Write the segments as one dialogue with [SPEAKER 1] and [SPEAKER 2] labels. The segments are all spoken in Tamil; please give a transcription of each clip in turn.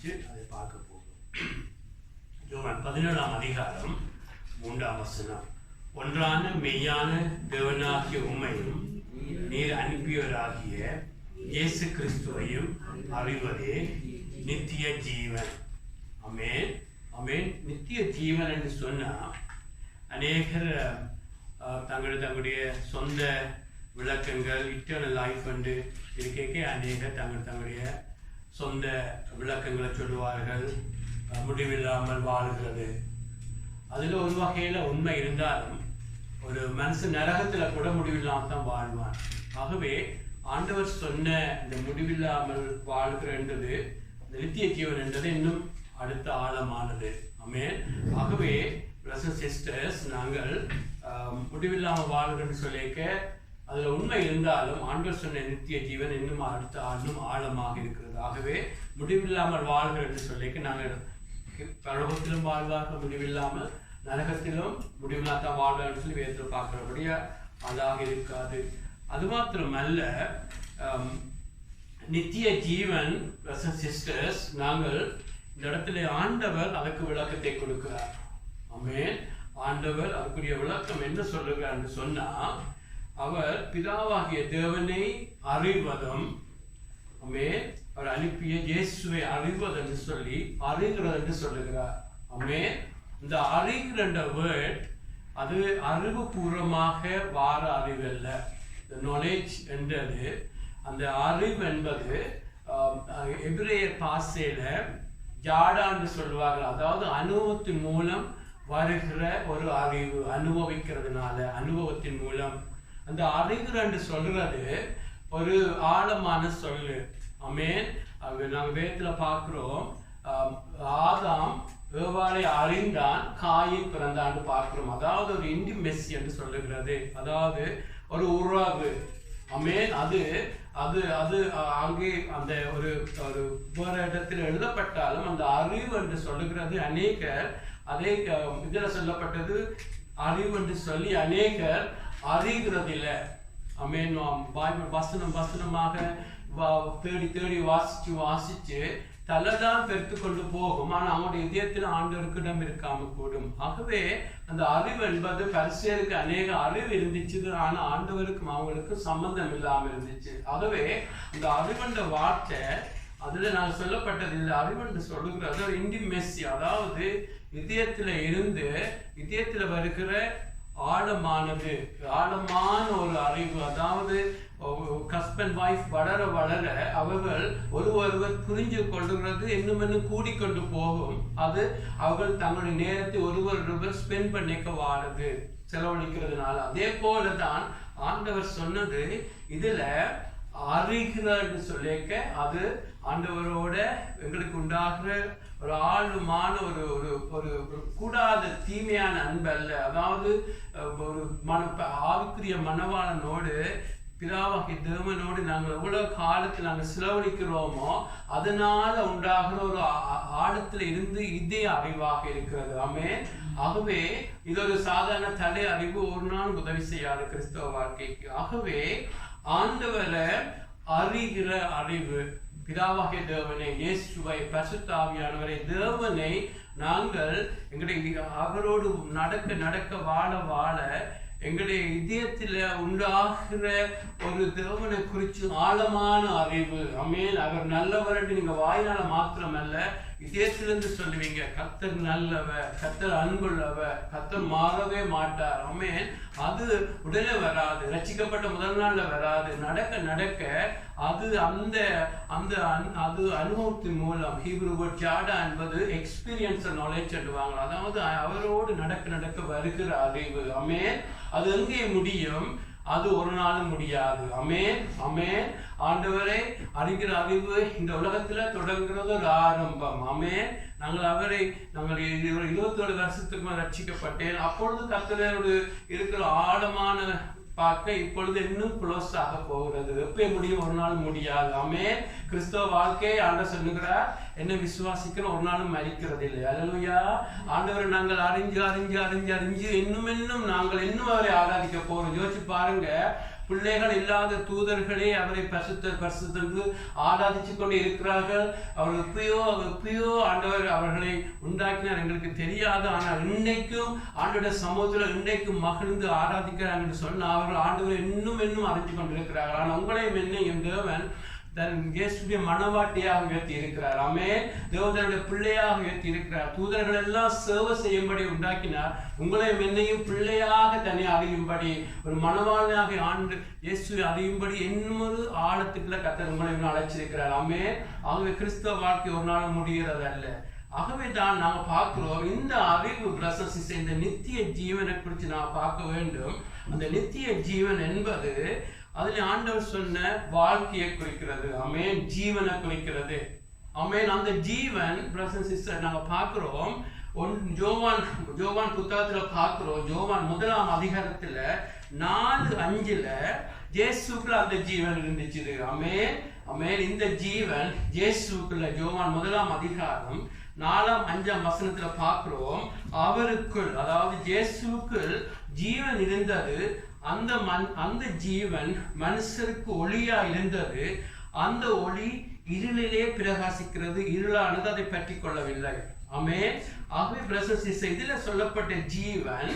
[SPEAKER 1] வாசித்து அதை பார்க்க போகிறோம். யோவான் 17ஆம் அதிகாரம் 3ஆம் வசனம். ஒன்றான மெய்யான தேவனாகிய உம்மையும் நீர் அனுப்பியவராகிய இயேசு கிறிஸ்துவையும் அறிவதே நித்திய ஜீவன். ஆமென், ஆமென். நித்திய ஜீவன் என்று சொன்னால் அநேகர் தங்களுடைய சொந்த விளக்கங்கள் இட்டர்னல் லைஃப் என்று இருக்க அநேகர் தங்களுடைய சொந்த விளக்கங்களை சொல்லுவார்கள். முடிவில்லாமல் வாழுகிறது. அதில் ஒரு வகையில் உண்மை இருந்தாலும் ஒரு மனுஷன் நரகத்தில் கூட முடிவில்லாமல் தான் வாழ்வான். ஆகவே ஆண்டவர் சொன்ன இந்த முடிவில்லாமல் வாழ்கிறன்றது, இந்த நித்திய ஜீவன் என்றது இன்னும் அடுத்த ஆழமானது. ஆமென். ஆகவே பிரதர்ஸ் சிஸ்டர்ஸ், நாங்கள் முடிவில்லாமல் வாழ்கிறன்னு சொல்லிக்க அதில் உண்மை இருந்தாலும் ஆண்டவர் சொன்ன நித்திய ஜீவன் இன்னும் இன்னும் ஆழமாக இருக்கிறது. ஆகவே முடிவில்லாமல் வாழ்கிற என்று சொல்லிக்க நாங்கள் பரலோகத்திலும் வாழ்வார்கள், முடிவில்லாமல் நரகத்திலும் முடிவில்லாதான் வாழ்வான்னு சொல்லி வேதத்தில் பார்க்கிறபடியா அதாக இருக்காது. அது மாத்திரமல்ல, நித்திய ஜீவன் சிஸ்டர்ஸ், நாங்கள் இந்த இடத்துல ஆண்டவர் அதற்கு விளக்கத்தை கொடுக்கிறார். ஆமென். ஆண்டவர் அதுக்குரிய விளக்கம் என்ன சொல்லுகிறார் என்று சொன்னா, அவர் பிதாவாகிய தேவனை அறிவதும், ஆமென், அவர் அனுப்பிய இயேசுவை அறிவது என்று சொல்லி அறிகிறது என்று சொல்லுகிறார். ஆமென். இந்த அறிகிற வேர்ட் அது அறிவுபூர்வமாக வார அறிவு அல்ல. இந்த நாலேஜ் என்றது, அந்த அறிவு என்பது எபிரேயர் பாஷையில ஜாடா என்று சொல்லுவார்கள். அதாவது அனுபவத்தின் மூலம் வருகிற ஒரு அறிவு, அனுபவிக்கிறதுனால, அனுபவத்தின் மூலம் அந்த அறிகிற என்று சொல்றது ஒரு ஆழமான சொல்லு. ஆமென். நாங்கள் வேதத்தில் பார்க்கிறோம், ஆதாம் ஏவாளை அறிந்தான், காயின் பிறந்தான்னு பார்க்கிறோம். அதாவது ஒரு இன்டிமெசி என்று சொல்லுகிறது, அதாவது ஒரு உறவு. ஆமென். அது அது அது அங்கே அந்த ஒரு ஒரு வேற இடத்தில் எழுதப்பட்டாலும் அந்த அறிவு என்று சொல்லுகிறது. அநேகர் அதே இதில் சொல்லப்பட்டது அறிவு என்று சொல்லி அநேகர் அறிகிறதில்லை. ஆமென். பைபிள் வசனம் வசனமாக தேடி தேடி வாசிச்சு தலைதான் பெருத்து கொண்டு போகும். ஆனால் அவங்களுடைய இதயத்தில் ஆண்டவருக்கு இடம் இருக்காம கூடும். ஆகவே அந்த அறிவு என்பது பரிசேயருக்கு அநேக அறிவு இருந்துச்சு, ஆனால் ஆண்டவருக்கும் அவங்களுக்கும் சம்பந்தம் இல்லாமல் இருந்துச்சு. ஆகவே அந்த அறிவுன்ற வார்த்தை அதுல நான் சொல்லப்பட்டது இல்லை. அறிவுன்னு சொல்லுகிறது ஒரு இன்டிமெசி, அதாவது இதயத்தில் இருந்து இதயத்தில் வருகிற ஆழமானது, ஆழமான ஒரு அறிவு. அதாவது ஹஸ்பண்ட் வைஃப் வளர வளர அவர்கள் ஒருவர் புரிஞ்சு கொள்ளுகிறது இன்னும் கூடிக்கொண்டு போகும். அது அவர்கள் தங்களுடைய நேரத்தை ஒருவர் ஸ்பெண்ட் பண்ணிக்க வாழுது, செலவழிக்கிறதுனால. அதே போலதான் ஆண்டவர் சொன்னது இதுல அறிகிறான்னு சொல்லிக்க அது ஆண்டவரோட எங்களுக்கு உண்டாகிற ஒரு ஆழமான ஒரு ஒரு கூடாத தீமையான அன்பு அல்ல. அதாவது ஒரு ஆவிக்குரிய மனவாளனோடு, பிதாவாகிய தேவனோடு நாங்கள் எவ்வளவு காலத்தில் நாங்கள் செலவழிக்கிறோமோ அதனால உண்டாகிற ஒரு ஆழத்துல இருந்து இதே அறிவாக இருக்கிறது. ஆமென். ஆகவே இது ஒரு சாதாரண தடை அறிவு ஒரு நாள் உதவி செய்யாத கிறிஸ்தவ வாழ்க்கைக்கு. ஆகவே ஆண்டவரை அறிகிற அறிவு, பிதாவாகிய தேவனை, இயேசுவை, பரிசுத்த ஆவியானவரை, தேவனை நாங்கள் எங்களுடைய அவரோடு நடக்க வாழ எங்களுடைய இதயத்தில் உண்டாகிற ஒரு தேவனை குறித்து ஆழமான அறிவு. ஆமென். அவர் நல்லவர் என்று நீங்க வாயினால மாத்திரமல்ல, இதயத்திலிருந்து சொல்லுவீங்க, கர்த்தர் நல்லவர், கர்த்தர் அன்புள்ளவர், கர்த்தர் மாறவே மாட்டார். ஆமென். அது உடனே வராது, ரட்சிக்கப்பட்ட முதல் நாள்ல வராது. நடக்க அது அந்த அந்த அது அனுபவத்தின் மூலம். ஹீப்ரு வேர்ட் ஜாடா என்பது எக்ஸ்பீரியன்ஸ் நாலேஜ் சொல்லுவாங்க. அதாவது அவரோடு நடக்க வருகிற அறிவு. ஆமென். அது எங்கே முடியும்? அது ஒரு நாளும் முடியாது. ஆமென். ஆமென். ஆண்டவரை அறிகிற அறிவு இந்த உலகத்துல தொடங்குறது ஒரு ஆரம்பம். ஆமென். நாங்கள் 27 வருஷத்துக்கு ரட்சிக்கப்பட்டேன். அப்பொழுது கர்த்தரோடு இருக்கிற ஆழமான பார்க்க இப்பொழுது இன்னும் க்ளோஸ் ஆக போகிறது. எப்ப முடியும்? ஒரு நாள் முடியாது. ஆமென். கிறிஸ்தவ வாழ்க்கை ஆண்டவர் சொல்லுகிறார், என்ன விசுவாசிக்கிற ஒரு நாளும் மரிக்கிறது இல்லை. அல்லேலூயா. ஆண்டவரை நாங்கள் அறிஞ்சு இன்னும் நாங்கள் இன்னும் அவரை ஆராதிக்க போறோம். யோசிச்சு பாருங்க, பிள்ளைகள் இல்லாத தூதர்களே அவரை பரிசுத்தென்று ஆராதிச்சு கொண்டு இருக்கிறார்கள். அவர்கள் எப்பயோ ஆண்டவர் அவர்களை உண்டாக்கினார், எங்களுக்கு தெரியாது. ஆனால் இன்னைக்கும் ஆண்டோட சமூகத்தில் இன்னைக்கும் மகிழ்ந்து ஆராதிக்கிறாங்க என்று சொன்னால் அவர்கள் ஆண்டவரை இன்னும் அறிஞ்சு கொண்டிருக்கிறார்கள். ஆனால் உங்களையும் என்னையும் தேவன் இயேசுடைய மனவாட்டியாக உயர்த்தி இருக்கிறார். ஆமென். தேவனுடைய பிள்ளையாக உயர்த்தி இருக்கிறார். தூதர்கள் எல்லாம் சேவை செய்யும்படி உண்டாக்கினார். உங்களையும் என்னையும் பிள்ளையாக தன்னை அறியும்படி, ஒரு மனவாளியாக ஆண்டு இயேசுவை அறியும்படி இன்னொரு ஆழத்துக்குள்ள கர்த்தர் உங்களையும் அழைச்சிருக்கிறார். ஆமென். ஆகவே கிறிஸ்தவ வாழ்க்கை ஒரு நாள் முடிகிறது அல்ல. ஆகவே தான் நாங்கள் பார்க்கிறோம், இந்த அறிவு பிரசன்ஸ், இந்த நித்திய ஜீவனை குறித்து நான் பார்க்க வேண்டும். அந்த நித்திய ஜீவன் என்பது அதில் ஆண்டவர் சொன்ன வாழ்க்கையை குறிக்கிறது. ஆமென். ஜீவனை குறிக்கிறது. ஆமென். அந்த ஜீவன் பிரதர்ஸ் அண்ட் சிஸ்டர் நாங்கள் பார்க்கிறோம். ஜோவான் புத்தகத்தில் பார்க்கிறோம். ஜோவான் 1ஆம் அதிகாரத்தில் 4:5 இயேசுக்குள்ள அந்த ஜீவன் இருந்துச்சு. ஆமென். ஆமென். இந்த ஜீவன் இயேசுக்குள்ள ஜோவான் 1ஆம் அதிகாரம் 4, 5 வசனத்துல பார்க்கிறோம். அவருக்குள், அதாவது இயேசுக்குள் ஜீவன் இருந்தது. அந்த ஜீவன் மனுஷருக்கு ஒளியா இருந்தது. அந்த ஒளி இருளிலே பிரகாசிக்கிறது, இருளானது அதை பற்றி கொள்ளவில்லை. ஆமென். ஆகவே பிரசன்ஸ், இதுல சொல்லப்பட்ட ஜீவன்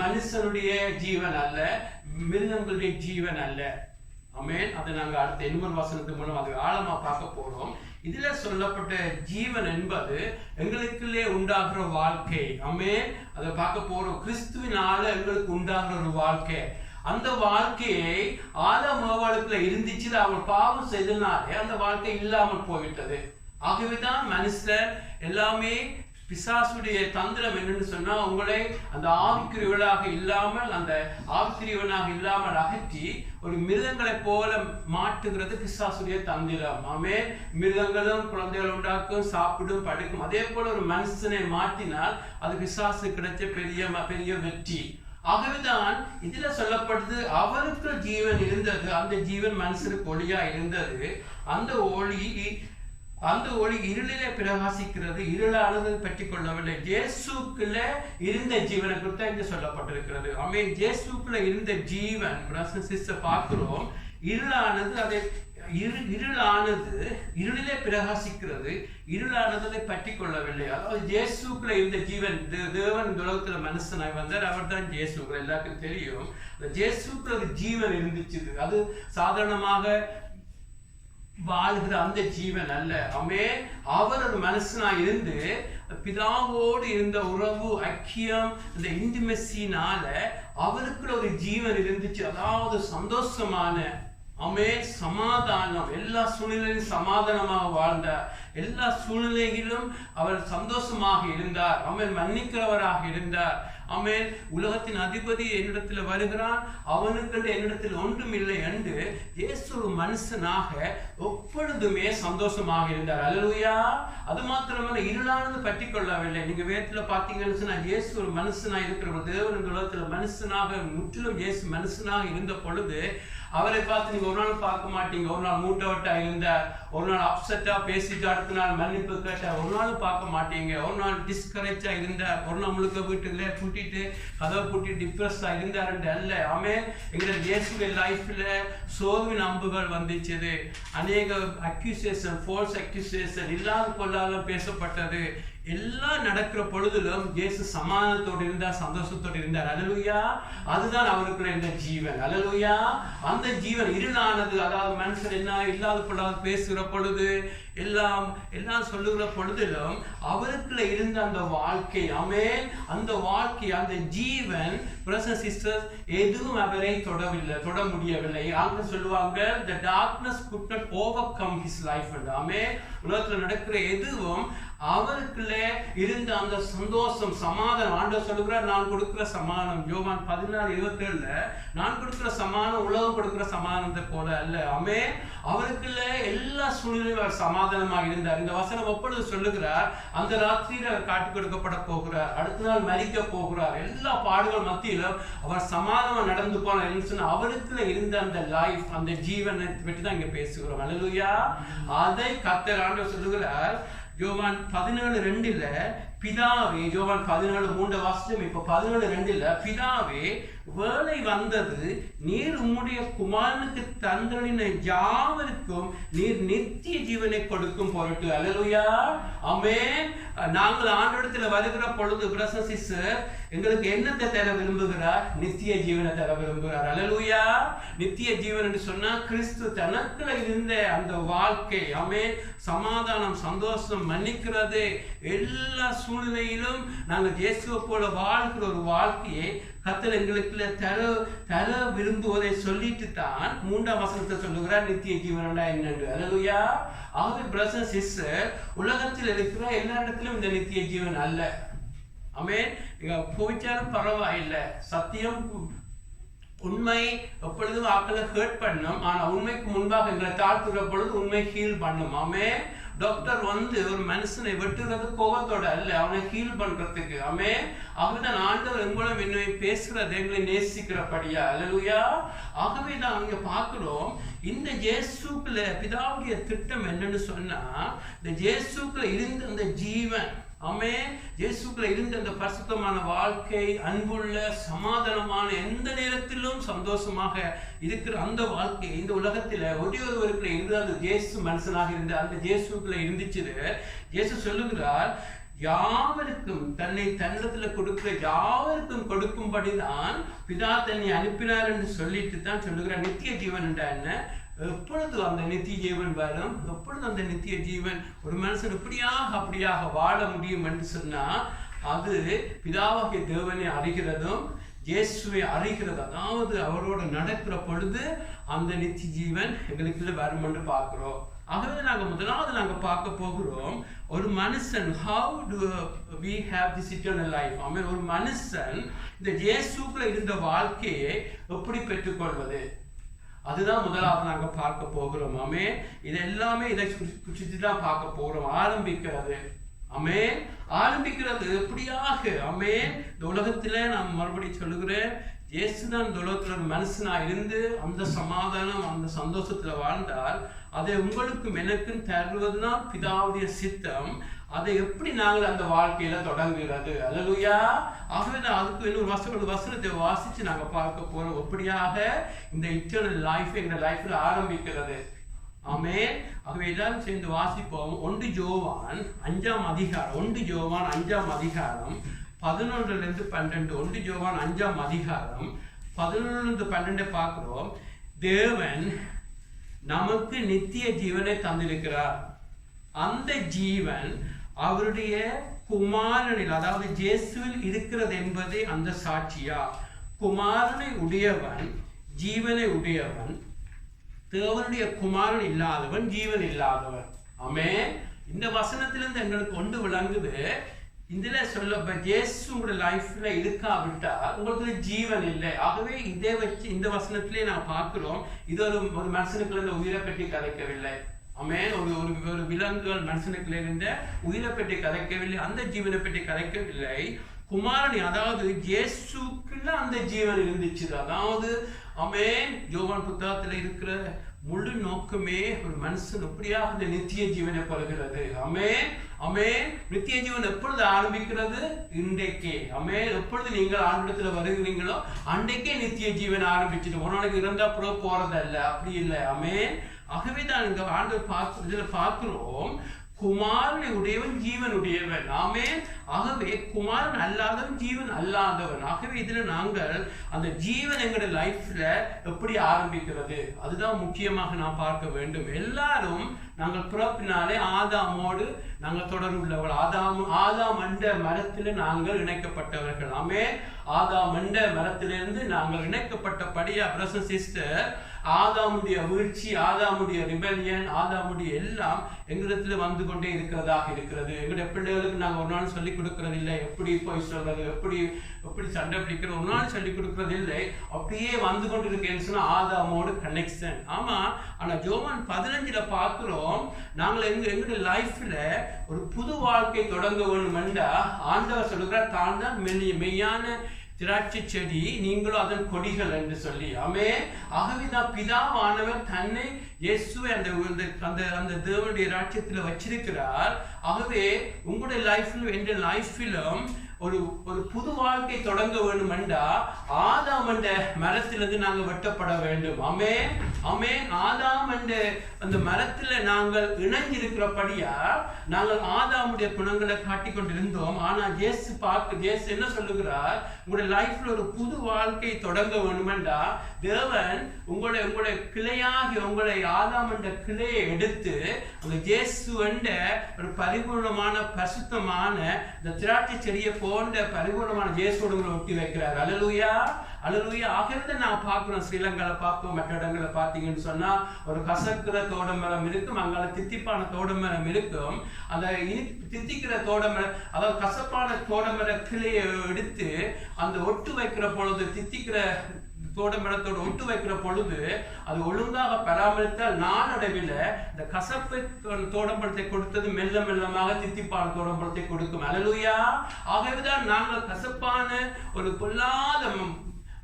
[SPEAKER 1] மனுஷனுடைய ஜீவன் அல்ல, மிருகங்களுடைய ஜீவன் அல்ல. ஆமென். அதை நாங்கள் அடுத்த 8 வசனத்துக்கு மூலம் அது ஆழமா பார்க்க போறோம். இதுல சொல்லப்பட்ட ஜீவன் என்பது எங்களுக்குள்ளே உண்டாகிற வாழ்க்கை. ஆமென். அதை பார்க்க போறோம். கிறிஸ்துவினால எங்களுக்கு உண்டாகிற ஒரு வாழ்க்கை. அந்த வாழ்க்கையை ஆதாம் ஏவாளுக்குள்ள இருந்துச்சு. அவள் பாவம் செய்தனாலே அந்த வாழ்க்கை இல்லாமல் போய்விட்டது. ஆகவேதான் மனுஷர் எல்லாமே பிசாசுடைய தந்திரம் என்னன்னு சொன்னா, உங்களை அந்த ஆவிக்குரியவனாக இல்லாமல், அந்த ஆவிக்குரியவனாக இல்லாமல் அகற்றி ஒரு மிருகங்களை போல மாட்டுகிறது பிசாசுடைய தந்திரம். ஆமென். மிருகங்களும் குழந்தைகள் உண்டாக்கும், சாப்பிடும், படுக்கும். அதே போல ஒரு மனுஷனை மாற்றினால் அது பிசாசு கிடைச்ச பெரிய வெற்றி. ஆகவேதான் இதுல சொல்லப்படுது, அவருக்கு ஜீவன் இருந்தது. அந்த ஜீவன் மனுஷருக்கு ஒளியா இருந்தது. அந்த ஒளி இருளிலே பிரகாசிக்கிறது, இருளானது பற்றி கொள்ளவில்லை. இயேசுக்குள்ள இருந்த ஜீவனை குறித்து இங்க சொல்லப்பட்டிருக்கிறது. ஆமென். இயேசுக்குள்ள இருந்த ஜீவன் பார்க்கிறோம். இருளானது இருளிலே பிரகாசிக்கிறது, இருளானது அதை பற்றி கொள்ளவில்லை. அதாவது இயேசுக்குள்ள இருந்த ஜீவன், தேவன் இந்த உலகத்துல மனுஷனாய் வந்தார். அவர் தான் இயேசுக்குள்ள, எல்லாருக்கும் தெரியும். இயேசுக்குள்ள ஒரு ஜீவன் இருந்துச்சு. அது சாதாரணமாக வாழ்கிற அந்த ஜீவன் அல்ல. ஆமென். அவர் ஒரு மனுஷனா இருந்து பிதாவோடு இருந்த உறவு, ஐக்கியம், இந்த இன்டிமெசினால அவருக்குள்ள ஒரு ஜீவன் இருந்துச்சு. அதாவது சந்தோஷமான, ஆமென், சமாதானம். எல்லா சூழ்நிலையிலும் சமாதானமாக வாழ்ந்தார். எல்லா சூழ்நிலையிலும் அவர் சந்தோஷமாக இருந்தார். ஆமென். மன்னிக்கிறவராக இருந்தார். ஆமென். உலகத்தின் அதிபதி என்னிடத்தில் வருகிறான், அவனுக்கு என்னிடத்தில் ஒன்றும் இல்லை என்று இயேசு ஒரு மனுஷனாக எப்பொழுதுமே சந்தோஷமாக இருந்தார். அல்லேலூயா. அது மாத்திரமல்ல, இருளானது பற்றி கொள்ளவில்லை. நீங்க வேதத்துல பாத்தீங்கன்னு சொன்னா, இயேசு ஒரு மனுஷனாக இருக்கிற தேவன் இந்த உலகத்துல மனுஷனாக, முற்றிலும் இயேசு மனுஷனாக இருந்த பொழுது அவரை பார்த்து நீங்க ஒரு நாள் பார்க்க மாட்டீங்க. ஒரு நாள் மூட்டவட்டா இருந்தார், ஒரு நாள் அப்செட்டா பேசிட்டு அடுத்த நாள் மன்னிப்பு கேட்டார். ஒரு நாள் பார்க்க மாட்டீங்க. ஒரு நாள் டிஸ்கரேஜா இருந்தார். ஒரு நாள் முழுக்க வீட்டுல கூட்டிட்டு கதவை கூட்டி டிப்ரெஸ்டா இருந்தார் என்று அல்ல. ஆமென். எங்க இயேசுடைய லைஃப்ல சோர்வின் அம்புகள் வந்துச்சு. அநேக அக்யூசேஷன், ஃபால்ஸ் அக்யூசேஷன், இல்லாத கொள்ளாத பேசப்பட்டது. எல்லாம் நடக்கிற பொழுதிலும் இயேசு சமாதானத்தோடு இருந்தார், சந்தோஷத்தோடு இருந்தார். அல்லேலூயா. அதுதான் அவருக்குள்ள இருந்த ஜீவன். அல்லேலூயா. அந்த ஜீவன் இருளானது, அதாவது மனுஷன் என்ன இல்லாத பொழுது பேசுகிற பொழுது, எல்லாம் சொல்லுகிற பொழுதிலும் அவருக்குள்ள இருந்த அந்த வாழ்க்கை, ஆமென், அந்த வாழ்க்கை, அந்த ஜீவன், பிரதர்ஸ் சிஸ்டர்ஸ், எதுவும் அவரை தொட முடியவில்லை. அங்க சொல்லுவாங்க, the darkness could not overcome his life. ஆமென். உலகத்துல நடக்கிற எதுவும் அவருக்குள்ள இருந்த அந்த சந்தோஷம், சமாதானம். ஆண்டவர் சொல்லுகிறார், நான் கொடுக்கிற சமாதானம். யோவான் 14:27 நான் கொடுக்கிற சமாதானம் உலகம் கொடுக்கிற சமாதானத்தை போல அல்ல. ஆமென். அவருக்குள்ள எல்லா சூழ்நிலையும் அவர் சமாதானமாக இருந்தார். இந்த வசனம் எப்பொழுது சொல்லுகிறார், அந்த ராத்திரியில் அவர் காட்டிக் கொடுக்கப்பட போகிறார், அடுத்த நாள் மரிக்க போகிறார். எல்லா பாடுகள் மத்தியிலும் அவர் சமாதானம் நடந்து போனார். அவருக்குள்ள இருந்த அந்த லைஃப், அந்த ஜீவனை பற்றி தான் இங்க பேசுகிறோம். அல்லேலூயா. அதை கர்த்தர் ஆண்டவர் சொல்லுகிறார், யோவான் 17:2 பிதாவே, யோவான் 17:3 வாசிச்சோம். இப்ப 17:2 பிதாவே, வேளை வந்தது, நீர் உம்முடைய குமாரனுக்கு தந்தளின யாவருக்கும் நீர் நித்திய ஜீவனை கொடுக்கும் பொருட்டு. அல்லேலூயா, ஆமென். நாங்கள் ஆண்டவரிடத்துல வருகிற பொழுது பிரதர் சிஸ்டர் எங்களுக்கு என்னத்தை தர விரும்புகிறார்? நித்திய ஜீவனை தர விரும்புகிறார். அல்லேலூயா. நித்திய ஜீவன் என்று சொன்னா கிறிஸ்து தனக்குள்ள இருந்த அந்த வாழ்க்கை, ஆமென், சமாதானம், சந்தோஷம், மன்னிக்கிறது, எல்லா சூழ்நிலையிலும் நாங்கள் இயேசுவை போல வாழ்கிற ஒரு வாழ்க்கையை கர்த்தர் எங்களுக்கு தர விரும்புவதை சொல்லிட்டு தான் 3ஆம் வசனத்தை சொல்லுகிறார் நித்திய ஜீவனடா என்னென்று. அல்லேலூயா. ஆகவே பிரதர் சிஸ்டர், உலகத்தில் இருக்கிற எல்லா இடத்திலும் இந்த நித்திய ஜீவன் அல்ல. ஆமென். போயிச்சாலும் பரவாயில்லை. சத்தியம், உண்மை எப்பொழுதும் ஆக்களை ஹர்ட் பண்ணும். ஆனா உண்மைக்கு முன்பாக எங்களை தாழ்த்துற பொழுது உண்மை ஹீல் பண்ணும். ஆமென். டாக்டர் ஒரு மனுஷனை வெட்டுறது கோபத்தோட அல்ல, அவனை ஹீல் பண்றதுக்கு. ஆமென். ஆகவேதான் ஆண்டவர் எங்களும் என்னை பேசுறது எங்களை நேசிக்கிறபடியா. அல்லேலூயா. ஆகவே தான் அங்க பார்க்கிறோம், இந்த இயேசுக்குள்ள பிதாவுடைய திட்டம் என்னன்னு சொன்னா, இந்த இயேசுக்குள்ள இருந்த அந்த ஜீவன், ஆமென், இயேசுக்குள்ள இருந்த அந்த பரிசுத்தமான வாழ்க்கை, அன்புள்ள சமாதானமான எந்த நேரத்திலும் சந்தோஷமாக இருக்கிற அந்த வாழ்க்கை இந்த உலகத்துல ஒருவருக்குள்ள இருந்து அது இயேசு மனுஷனாக இருந்த அந்த இயேசுக்குள்ள இருந்துச்சு. இயேசு சொல்லுகிறார், யாவருக்கும் தன்னை தன்னிடத்துல கொடுக்கிற யாவருக்கும் கொடுக்கும்படிதான் பிதா தன்னை அனுப்பினார் என்று சொல்லிட்டு தான் சொல்லுகிறார். நித்திய ஜீவன் என்றா என்ன? எப்பொழுது அந்த நித்திய ஜீவன் வரும்? எப்பொழுது அந்த நித்திய ஜீவன் ஒரு மனுஷன் அப்படியாக வாழ முடியும் என்று சொன்னா, அது பிதாவாகிய தேவனை அறிகிறதும் இயேசுவை அறிகிறது. அதாவது அவரோட நடக்கிற பொழுது அந்த நித்திய ஜீவன் எங்களுக்கு வரும் என்று பார்க்கிறோம். ஆகவே முதலாவது நாங்க பார்க்க போகிறோம், ஒரு மனுஷன், how do we have this eternal life? ஆமென். ஒரு மனுஷன் இந்த இயேசுக்குள்ள இருந்த வாழ்க்கையை எப்படி பெற்றுக்கொள்வது, அதுதான் முதலாவது நாங்க பார்க்க போகிறோம். ஆமென். இது எல்லாமே இதை சுற்றி தான் பார்க்க போகிறோம். ஆரம்பிக்கிறது, ஆமென், ஆரம்பிக்கிறது எப்படியாக, ஆமென், இந்த உலகத்திலே நான் மறுபடியும் சொல்லுகிறேன், இயேசுதான் இந்த உலகத்துல ஒரு மனுஷனா இருந்து அந்த சமாதானம் அந்த சந்தோஷத்துல வாழ்ந்தால் அதை உங்களுக்கும் எனக்கும் தருவதுதான் பிதாவுடைய சித்தம். அதை எப்படி நாங்கள் அந்த வாழ்க்கையில தொடங்குகிறது. அல்லேலூயா. ஆகவே அதுக்கு இன்னொரு வசனத்தை வாசிச்சு நாங்க பார்க்க போறோம், எப்படியாக இந்த இட்டர்னல் லைஃப் எங்க லைஃப்ல ஆரம்பிக்கிறது. ஆமென். ஆகவே எல்லாரும் சேர்ந்து வாசிப்போம். 1 யோவான் 5ஆம் அதிகாரம், 1 யோவான் 5ஆம் அதிகாரம் 11-12. 1 யோவான் 5ஆம் அதிகாரம் 11-12 பார்க்கிறோம். தேவன் நமக்கு நித்திய ஜீவனை தந்திருக்கிறார். அந்த ஜீவன் அவருடைய குமாரனில், அதாவது இயேசுவில் இருக்கிறது என்பதே அந்த சாட்சியா. குமாரனை உடையவன் ஜீவனை உடையவன், தேவனுடைய குமாரன் இல்லாதவன் ஜீவன் இல்லாதவன். ஆமென். இந்த வசனத்திலிருந்து எங்களுக்கு கொண்டு விளங்குது, இதுல சொல்ல இயேசு உங்களுடைய லைஃப்ல இருக்காவிட்டா உங்களுக்கு ஜீவன் இல்லை. ஆகவே இதை வச்சு இந்த வசனத்திலே நான் பார்க்கிறோம், இது ஒரு மனுஷனுக்குள்ள இந்த உயிரை பற்றி கதைக்கவில்லை. ஆமென். ஒரு விலங்குகள் மனுஷனுக்குள்ள இருந்த உயிரை பற்றி கதைக்கவில்லை, அந்த ஜீவனை பற்றி கதைக்கவில்லை. குமாரனி, அதாவது இயேசுக்குள்ள அந்த ஜீவன் இருந்துச்சு. அதாவது ஆமென், யோவான் புத்தகத்துல இருக்கிற முழு நோக்கமே ஒரு மனுஷன் எப்படியாக இந்த நித்திய ஜீவனை பெறுகிறது. ஆமென். ஆமென். நித்திய ஜீவன் எப்பொழுது ஆரம்பிக்கிறது? இன்றைக்கே. ஆமென். எப்பொழுது நீங்கள் ஆண்டவரிடத்துல வருகிறீங்களோ அன்றைக்கே நித்திய ஜீவன் ஆரம்பிச்சுட்டு, ஒரு நாளைக்கு இருந்தா அப்புறம் போறதல்ல, அப்படி இல்லை. ஆமென். ஆகவே தான் இங்க ஆண்டவர் இதுல பார்க்கிறோம், குமாரனை உடையவன் ஜீவன் உடையவன். ஆமென். ஆகவே குமாரன் அல்லாதவன் ஜீவன் அல்லாதவன். ஆகவே இதுல நாங்கள் அந்த ஜீவன் எங்களுடைய லைஃப்ல எப்படி ஆரம்பிக்கிறது, அதுதான் முக்கியமாக நாம் பார்க்க வேண்டும். எல்லாரும் நாங்கள் பிறப்பினாலே ஆதாமோடு நாங்கள் தொடர்புள்ளவர்கள். ஆதாம் என்ற மரத்தில் நாங்கள் இணைக்கப்பட்டவர்கள். ஆமென். ஆதாம் என்ற மரத்திலிருந்து நாங்கள் இணைக்கப்பட்டபடியா பிரதர் சிஸ்டர், ஆதாமுடைய வீழ்ச்சி, ஆதாமுடைய ரிபெலியன், ஆதாமுடைய எல்லாம் எங்களிடத்துல வந்து கொண்டே இருக்கிறதாக இருக்கிறது. எங்களுடைய பிள்ளைகளுக்கு நாங்கள் ஒரு நாள் சொல்லிக் கொடுக்கறது இல்லை, எப்படி போய் சொல்றது, எப்படி சண்டை பிடிக்கிறது, ஒரு நாள் சொல்லிக் கொடுக்கறது இல்லை. அப்படியே வந்து கொண்டு இருக்கேன்னு சொன்னா ஆதாமோடு கனெக்ஷன். ஆமா. ஆனா யோவான் 15 பார்க்கிறோம், நாங்கள் எங்களுடைய லைஃப்ல ஒரு புது வாழ்க்கை தொடங்க வேண்டும் என்றா ஆண்டவர் சொல்லுகிறார், தான் தான் மெய்யான திராட்சை செடி, நீங்களும் அதன் கொடிகள் என்று சொல்லி. ஆமென். ஆகவேதான் பிதாவானவர் தன்னை இயேசுவை அந்த தேவனுடைய ராஜ்யத்தில் வச்சிருக்கிறார். ஆகவே உங்களுடைய லைஃப்பிலும் என்ற லைஃப்பிலும் ஒரு புது வாழ்க்கை தொடங்க வேண்டும் என்றா ஆதாம் என்ற மரத்திலிருந்து நாங்கள் வெட்டப்பட வேண்டும். ஆமென் ஆமென். ஆதாம் என்ற அந்த மரத்தில் நாங்கள் இணைஞ்சிருக்கிறபடியா நாங்கள் ஆதாமுடைய குணங்களை காட்டிக் கொண்டிருந்தோம். ஆனால் இயேசு என்ன சொல்லுகிறார்? உங்களுடைய லைஃப்ல ஒரு புது வாழ்க்கை தொடங்க வேண்டும் என்றா தேவன் உங்களுடைய கிளையாகி உங்களை ஆதாம் என்ற கிளையை எடுத்து அந்த இயேசு என்ற ஒரு பரிபூர்ணமான பரிசுத்தமான இந்த திராட்சை செடியை போன்ற பரிபூர்ணமான இயேசுவோடு உங்களை ஒட்டி வைக்கிறார். அல்லேலூயா அல்லேலூயா. ஆகிறது நான் பார்க்கிறோம், ஸ்ரீலங்கால பார்ப்போம், மற்ற இடங்களை பார்த்தீங்கன்னு சொன்னா ஒரு கசக்கிற தோடமரம் இருக்கும், அங்கால தித்திப்பான தோடமரம் இருக்கும். அந்த தித்திக்கிற தோடமரம், அதாவது கசப்பான தோடமர கிளையை எடுத்து அந்த ஒட்டு வைக்கிற பொழுது, தித்திக்கிற தோடமரத்தோடு ஒட்டு வைக்கிற பொழுது அது ஒழுங்காக பராமரித்தால் நாளடைவில் இந்த கசப்பு தோடம்பழத்தை கொடுத்தது மெல்ல மெல்லமாக தித்திப்பான தோடம்பழத்தை கொடுக்கும். அல்லேலூயா. ஆகவேதான் நாங்கள் கசப்பான ஒரு பொல்லாத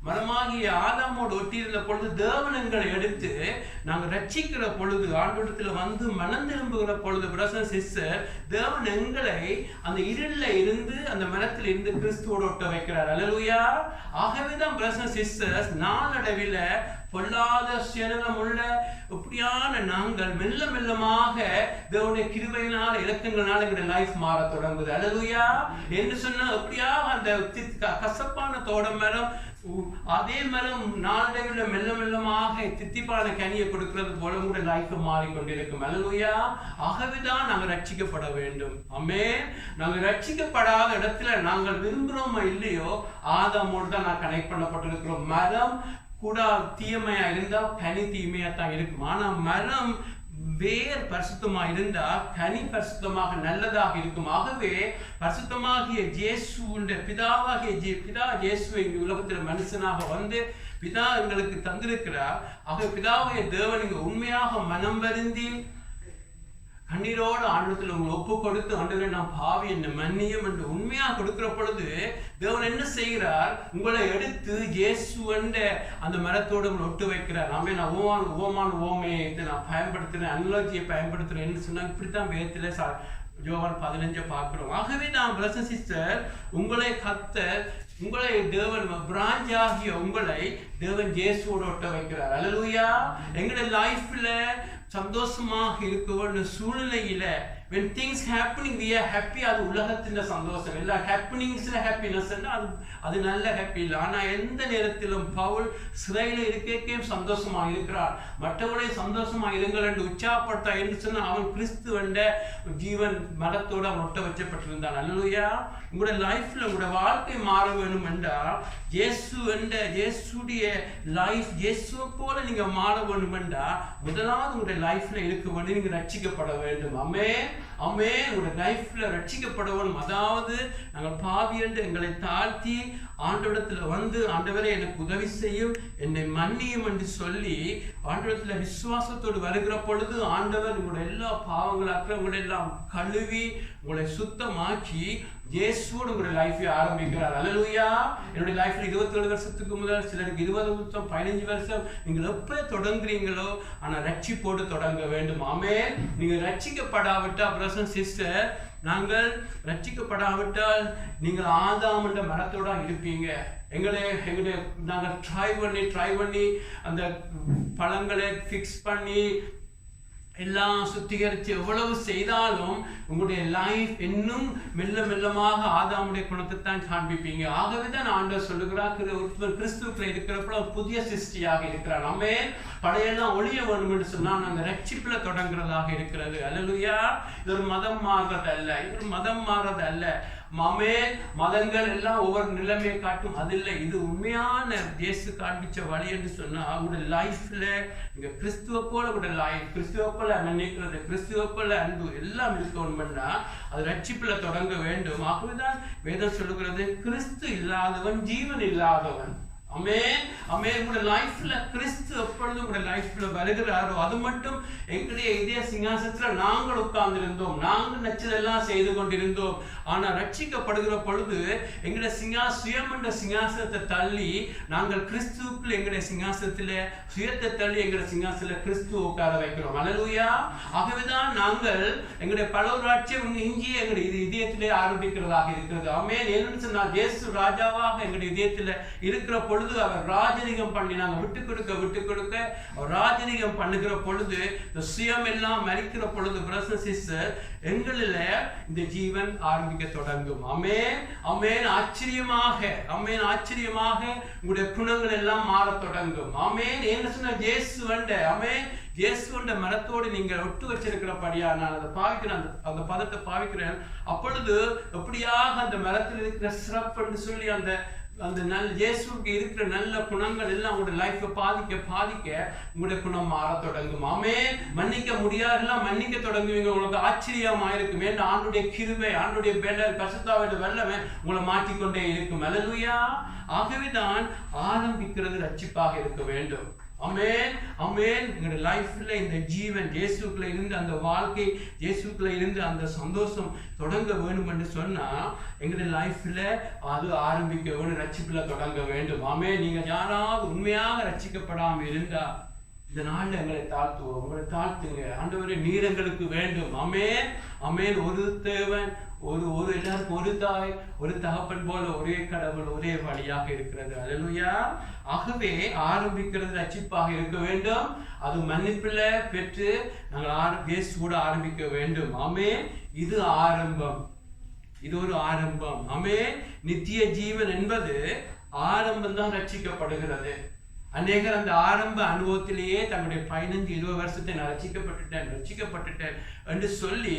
[SPEAKER 1] மரமாகிய ஆதாமோடு ஒட்டியிருந்த பொழுது தேவன் எங்களை எடுத்து நாங்கள் ரட்சிக்கிற பொழுது, ஆண்டவரிடத்தில் வந்து மனம் திரும்புகிற பொழுது, பிரதர்ஸ் சிஸ்டர், தேவன் எங்களை அந்த இருளில் இருந்து அந்த மரத்தில் இருந்து கிறிஸ்துவோடு ஒட்ட வைக்கிறார். அல்லேலூயா. ஆகவேதான் பிரதர்ஸ் சிஸ்டர்ஸ் நாளடைவில் பொல்லாத சேனலம் உள்ள இப்படியான நாங்கள் மெல்ல மெல்லமாக தேவனுடைய கிருபையினால் இலக்கங்களால் எங்களுடைய லைஃப் மாற தொடங்குது. அல்லேலூயா. என்று சொன்னா எப்படியாக அந்த கசப்பான தோடமரம் அதே மரம் நாளடைவில் மெல்ல மெல்லமாக தித்திப்பான கனியை கொடுக்கிறது போல உங்களுடைய லைஃப் மாறிக்கொண்டிருக்கும். அல்லேலூயா. ஆகவேதான் நாங்கள் ரட்சிக்கப்பட வேண்டும். ஆமென். நாங்கள் ரட்சிக்கப்படாத இடத்துல நாங்கள் விரும்புகிறோமோ இல்லையோ ஆதாமோடு தான் நான் கனெக்ட் பண்ணப்பட்டிருக்கிறோம். மரம் கூட தீமையா இருந்தா கனி தீமையா தான் இருக்கும். ஆனா மரம் வேர் பரிசுத்தமா இருந்தா கனி பரிசுத்தமாக நல்லதாக இருக்கும். ஆகவே பரிசுத்தமாகிய இயேசுவின் பிதாவாகிய பிதா இயேசுவை இந்த உலகத்தில் மனுஷனாக வந்து பிதா எங்களுக்கு தந்திருக்கிறார். ஆக பிதாவாகிய தேவன் இங்க உண்மையாக மனம் வருந்தி கண்ணீரோடு ஆண்டவத்தில் உங்களை ஒப்பு கொடுத்து, ஆண்டவரே நான் பாவி என்னை மன்னியும் என்று உண்மையாக கொடுக்கிற பொழுது தேவன் என்ன செய்கிறார்? உங்களை எடுத்து இயேசு என்ற அந்த மரத்தோடு உங்களை ஒட்டு வைக்கிறார். நான் ஓமையை நான் பயன்படுத்துறேன், அனாலஜியை பயன்படுத்துறேன்னு சொன்னா இப்படித்தான் வேதத்துல யோவான் 15 பார்க்கிறோம். ஆகவே நான் பிரதர் சிஸ்டர் உங்களை தேவன் பிரான்ச் ஆகிய உங்களை தேவன் இயேசுவோடு ஒட்ட வைக்கிறார். அல்லேலூயா. எங்களுடைய லைஃப்ல சந்தோஷமாக இருக்க வேண்டிய சூழ்நிலையில when things happening we are happy, அது உலகத்தின் சந்தோஷம். எல்லா ஹாப்பனிங்ஸ்ல ஹாப்பினஸ் அது நல்ல ஹாப்பி இல்லை. ஆனா எந்த நேரத்திலும் பவுல் சிறையில இருக்கே சந்தோஷமா இருக்கிறார். மற்றவர்களை சந்தோஷமா இருங்கள் என்று உற்சாகப்படுத்தா என்று சொன்னா அவன் கிறிஸ்துவண்ட ஜீவன் மரத்தோடு அவன் ஒட்ட வச்சப்பட்டிருந்தான். அல்லேலூயா. உங்களுடைய லைஃப்ல உங்களுடைய வாழ்க்கை மாற வேண்டும் என்றால் இயேசுடைய லைஃப் இயேசுவை போல நீங்க மாற வேண்டும் என்றால் முதலாவது உங்களுடைய லைஃப்ல இருக்க வேண்டும், நீங்க ரட்சிக்கப்பட வேண்டும். ஆமென் ஆமென். உங்களுடைய லைஃப்ல ரட்சிக்கப்பட வேண்டும். அதாவது நாங்கள் பாவி என்று எங்களை தாழ்த்தி ஆண்டவரிடத்துல வந்து, ஆண்டவரே எனக்கு உதவி செய்யும், என்னை மன்னியும் என்று சொல்லி ஆண்டவரிடத்துல விசுவாசத்தோடு வருகிற பொழுது ஆண்டவர் உங்களுடைய எல்லா பாவங்களாக்க உங்களை எல்லாம் கழுவி உங்களை சுத்தமாக்கி இயேசுவோடு உங்களுடைய லைஃபை ஆரம்பிக்கிறார். அல்லேலூயா. என்னுடைய லைஃப்ல 27 வருஷத்துக்கு முதல், சிலருக்கு 20 வருஷம் 15 வருஷம், நீங்கள் எப்ப தொடங்குறீங்களோ ஆனா ரட்சிப்போடு தொடங்க வேண்டும். ஆமென். நீங்க ரட்சிக்கப்படாவிட்டால் பிரதர் சிஸ்டர், நாங்கள் ரட்சிக்கப்படாவிட்டால் நீங்கள் ஆதாம் என்ற மரத்தோட இருப்பீங்க. எங்களுடைய நாங்கள் ட்ரை பண்ணி அந்த பழங்களை ஃபிக்ஸ் பண்ணி எல்லாம் சுத்திகரித்து எவ்வளவு செய்தாலும் உங்களுடைய லைஃப் இன்னும் மெல்ல மெல்லமாக ஆதாமுடைய குணத்தை தான் காண்பிப்பீங்க. ஆகவே தான் ஆண்டவர் சொல்லுகிறார், ஒருத்தர் கிறிஸ்துவுக்குள்ள இருக்கிறப்ப புதிய சிருஷ்டியாக இருக்கிறார். நம்ம பழையெல்லாம் ஒளிய வேண்டும் என்று சொன்னால் நாங்கள் ரட்சிப்புல தொடங்குறதாக இருக்கிறது. அல்லேலூயா. இது ஒரு மதம் மாறுறது அல்ல. மதங்கள் எல்லாம் ஒவ்வொரு நிலைமையை காட்டும், அது இல்லை. இது உண்மையான இயேசு காண்பிச்ச வழி என்று சொன்னா அவங்களுடைய லைஃப்ல நீங்க கிறிஸ்துவ போல உங்களுடைய லைஃப், கிறிஸ்துவ போல நினைக்கிறது, கிறிஸ்துவ போல அன்பு எல்லாம் இருக்கணும்னா அது ரட்சிப்புல தொடங்க வேண்டும். ஆகவேதான் வேதம் சொல்லுகிறது, கிறிஸ்து இல்லாதவன் ஜீவன் இல்லாதவன். ஆமென் ஆமென். உங்களுடைய லைஃப்ல கிறிஸ்து எப்பொழுதும் உங்களுடைய லைஃப்ல வருகிறாரோ அது மட்டும் எங்களுடைய இதய சிங்காசனத்தில் நாங்கள் உட்கார்ந்திருந்தோம், நாங்கள் நச்சதெல்லாம் செய்து கொண்டிருந்தோம். ஆனால் ரட்சிக்கப்படுகிற பொழுது எங்களுடைய சுயம் என்ற சிங்காசனத்தை தள்ளி நாங்கள் கிறிஸ்துவுக்குள் எங்களுடைய சிங்காசனத்தில் சுயத்தை தள்ளி எங்களுடைய சிங்காசனத்தில் கிறிஸ்துவ உட்கார வைக்கிறோம். அல்லேலூயா. ஆகவேதான் நாங்கள் எங்களுடைய பலராட்சியம் இங்கே எங்களுடைய இதயத்திலே ஆரம்பிக்கிறதாக இருக்கிறது. ஆமென். ஏன்னு சொன்னால் இயேசு ராஜாவாக எங்களுடைய இதயத்தில் இருக்கிற பொழுது அவர் ராஜரீகம் பண்ணி நாங்கள் விட்டு கொடுக்க அவர் ராஜரீகம் பண்ணுகிற பொழுது இந்த சுயம் எல்லாம் மறிக்கிற பொழுது பிரதர்ஸ் சிஸ்டர் எங்களில் இந்த ஜீவன் ஆரம்பிக்க தொடங்கும். ஆமென் ஆமென். ஆச்சரியமாக ஆமென் ஆச்சரியமாக உங்களுடைய குணங்கள் எல்லாம் மாற தொடங்கும். ஆமென். என்ன சொன்ன இயேசுவண்ட ஆமென் இயேசுவண்ட மரத்தோடு நீங்கள் ஒட்டு வச்சிருக்கிறபடியா நான் அதை பாவிக்கிறேன், அந்த பதத்தை பாவிக்கிறேன். அப்பொழுது எப்படியாக அந்த மரத்தில் இருக்கிற சிறப்பு என்று சொல்லி அந்த இயேசுக்கு இருக்கிற நல்ல குணங்கள் எல்லாம் உங்களுடைய லைஃபை பாதிக்க உங்களுடைய குணம் மாற தொடங்கும். ஆமென். மன்னிக்க முடியாதெல்லாம் மன்னிக்க தொடங்குவீங்க. உங்களுக்கு ஆச்சரியமா இருக்கும். ஏன்னா ஆண்டுடைய கிருபை, ஆண்டுடைய பெலர், பரிசுத்தாவின் வல்லமை உங்களை மாற்றிக்கொண்டே இருக்கும். அல்லேலூயா. ஆகவேதான் ஆரம்பிக்கிறது ரட்சிப்பாக இருக்க வேண்டும். ஆமென் ஆமென். எங்களுடைய லைஃப்ல இந்த ஜீவன் இயேசுக்குள்ள இருந்து அந்த வாழ்க்கை இயேசுக்குள்ள இருந்து அந்த சந்தோஷம் தொடங்க வேண்டும் என்று சொன்னா எங்களுடைய லைஃப்ல அது ஆரம்பிக்க வேண்டும், ரட்சிப்புல தொடங்க வேண்டும். ஆமென். நீங்க யாராவது உண்மையாக ரட்சிக்கப்படாமல் இருந்தா இந்த நாள்ல எங்களை தாழ்த்துவோம், உங்களை தாழ்த்துங்க. ஆண்டவரே நீர் எங்களுக்கு வேண்டும். ஆமென் ஆமென். ஒரு தேவன், ஒரு எல்லாருக்கும் ஒரு தாய், ஒரு தகப்பன் போல ஒரே கடவுள், ஒரே வழியாக இருக்கிறது. அல்லேலூயா. ஆகவே ஆரம்பிக்கிறது ரட்சிப்பாக இருக்க வேண்டும். அது மன்னிப்புல பெற்று நாங்கள் இயேசு கூட ஆரம்பிக்க வேண்டும். ஆமென். இது ஆரம்பம், இது ஒரு ஆரம்பம். ஆமென். நித்திய ஜீவன் என்பது ஆரம்பம் தான் ரட்சிக்கப்படுகிறது. அநேகர் அந்த ஆரம்ப அனுபவத்திலேயே தங்களுடைய 15-20 வருஷத்தை நான் ரட்சிக்கப்பட்டுட்டேன் என்று சொல்லி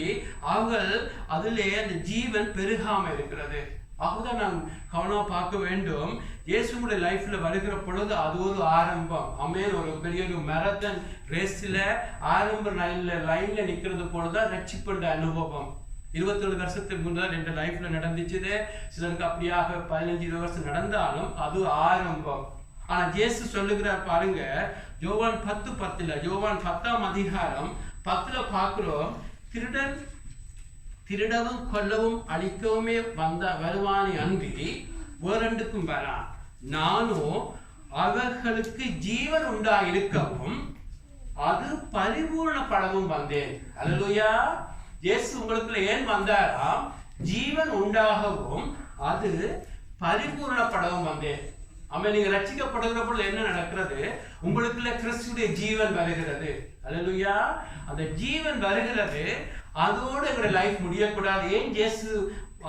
[SPEAKER 1] அவர்கள் அதிலே அந்த ஜீவன் பெருகாம இருக்கிறது. ஆகதான் நான் கவனமா பார்க்க வேண்டும். இயேசுடைய லைஃப்ல வருகிற பொழுது அது ஒரு ஆரம்பம். ஆமென். ஒரு பெரிய ஒரு மேரத்தான் ரேஸ்ல ஆரம்ப லைன்ல நிக்கிறது போலதான் ரட்சிப்புன்ற அனுபவம் 27 வருஷத்துக்கு முன்னாடி என் லைஃப்ல நடந்துச்சு. சிலருக்கு அப்படியாக 15-20 வருஷம் நடந்தாலும் அது ஆரம்பம். ஆனா இயேசு சொல்லுகிறார் பாருங்க, யோவான் 10:10 யோவான் 10ஆம் அதிகாரம் 10 பார்க்கிறோம். திருடவும் கொல்லவும் அழிக்கவுமே வருவானே அன்றி வேறெண்டுக்கும் வரான். நானும் அவர்களுக்கு ஜீவன் உண்டாயிருக்கவும் அது பரிபூர்ணப்படவும் வந்தேன். அல்லேலூயா. இயேசு உங்களுக்குள்ள ஏன் வந்தாராம்? ஜீவன் உண்டாகவும் அது பரிபூர்ணப்படவும் வந்தேன். ஆமென். நீங்க ரட்சிக்கப்படுகிற பொழுது என்ன நடக்கிறது? உங்களுக்குள்ள கிறிஸ்துடைய ஜீவன் வருகிறது. அல்லேலூயா. அந்த ஜீவன் வருகிறது. அதோடு எங்களுடைய லைஃப் முடியக்கூடாது. ஏன் இயேசு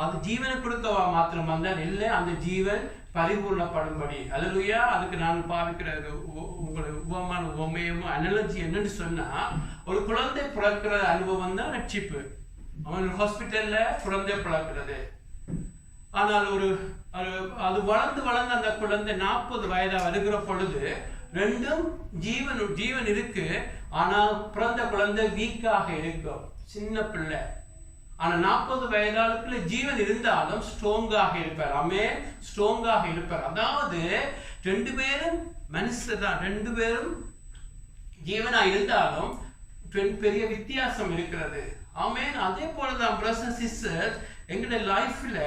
[SPEAKER 1] அது ஜீவனை கொடுக்கவா மாத்திரம் வந்தால் இல்லை, அந்த ஜீவன் பரிபூர்ணப்படும்படி. அல்லேலூயா. அதுக்கு நான் பாவிக்கிற உங்களுடைய உவமையும் அனாலஜி என்னன்னு சொன்னா, ஒரு குழந்தை பிறக்கிற அனுபவம் தான் ரட்சிப்பு. அவன் ஹாஸ்பிட்டல்ல குழந்தை பிறக்கிறது. ஆனால் அது வளர்ந்து அந்த குழந்தை 40 வயதா வருகிற பொழுது ரெண்டும் ஜீவன் இருக்கு. ஆனா பிறந்த குழந்தை வீக்காக இருக்கும், சின்ன பிள்ளை. ஆனா 40 வயதாளுக்குள்ள ஜீவன் இருந்தாலும் ஸ்ட்ராங்காக இருப்பார். ஆமென். ஸ்ட்ராங்காக இருப்பார். அதாவது 2 பேரும் மனுஷர் தான், 2 பேரும் ஜீவனா இருந்தாலும் பெரிய வித்தியாசம் இருக்கிறது. ஆமென். அதே போலதான் பிரதர்ஸ் சிஸ்டர் எங்களுடைய லைஃப்ல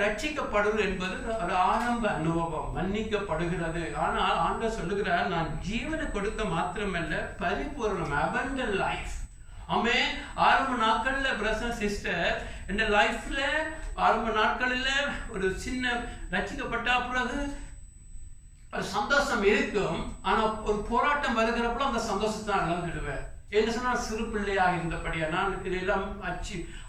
[SPEAKER 1] ரட்சிக்கப்படுவது என்பது ஒரு ஆரம்ப அனுபவம், மன்னிக்கப்படுகிறது. ஆனால் ஆண்டவர் சொல்லுகிறார், நான் ஜீவனை கொடுக்க மாத்திரமல்ல பரிபூரணம், abundant life. ஆமென். ஆரம்ப நாட்கள்ல பிரதர்ஸ் சிஸ்டர் இந்த லைஃப்ல ஆரம்ப நாட்களில் ஒரு சின்ன ரட்சிக்கப்பட்ட பிறகு சந்தோஷம் இருக்கும். ஆனா ஒரு போராட்டம் வருகிறப்போ அந்த சந்தோஷத்தை நான் இழந்துடுவேன். என்ன சொன்னால் சிறு பிள்ளையாக இருந்தபடியா நான் இதெல்லாம்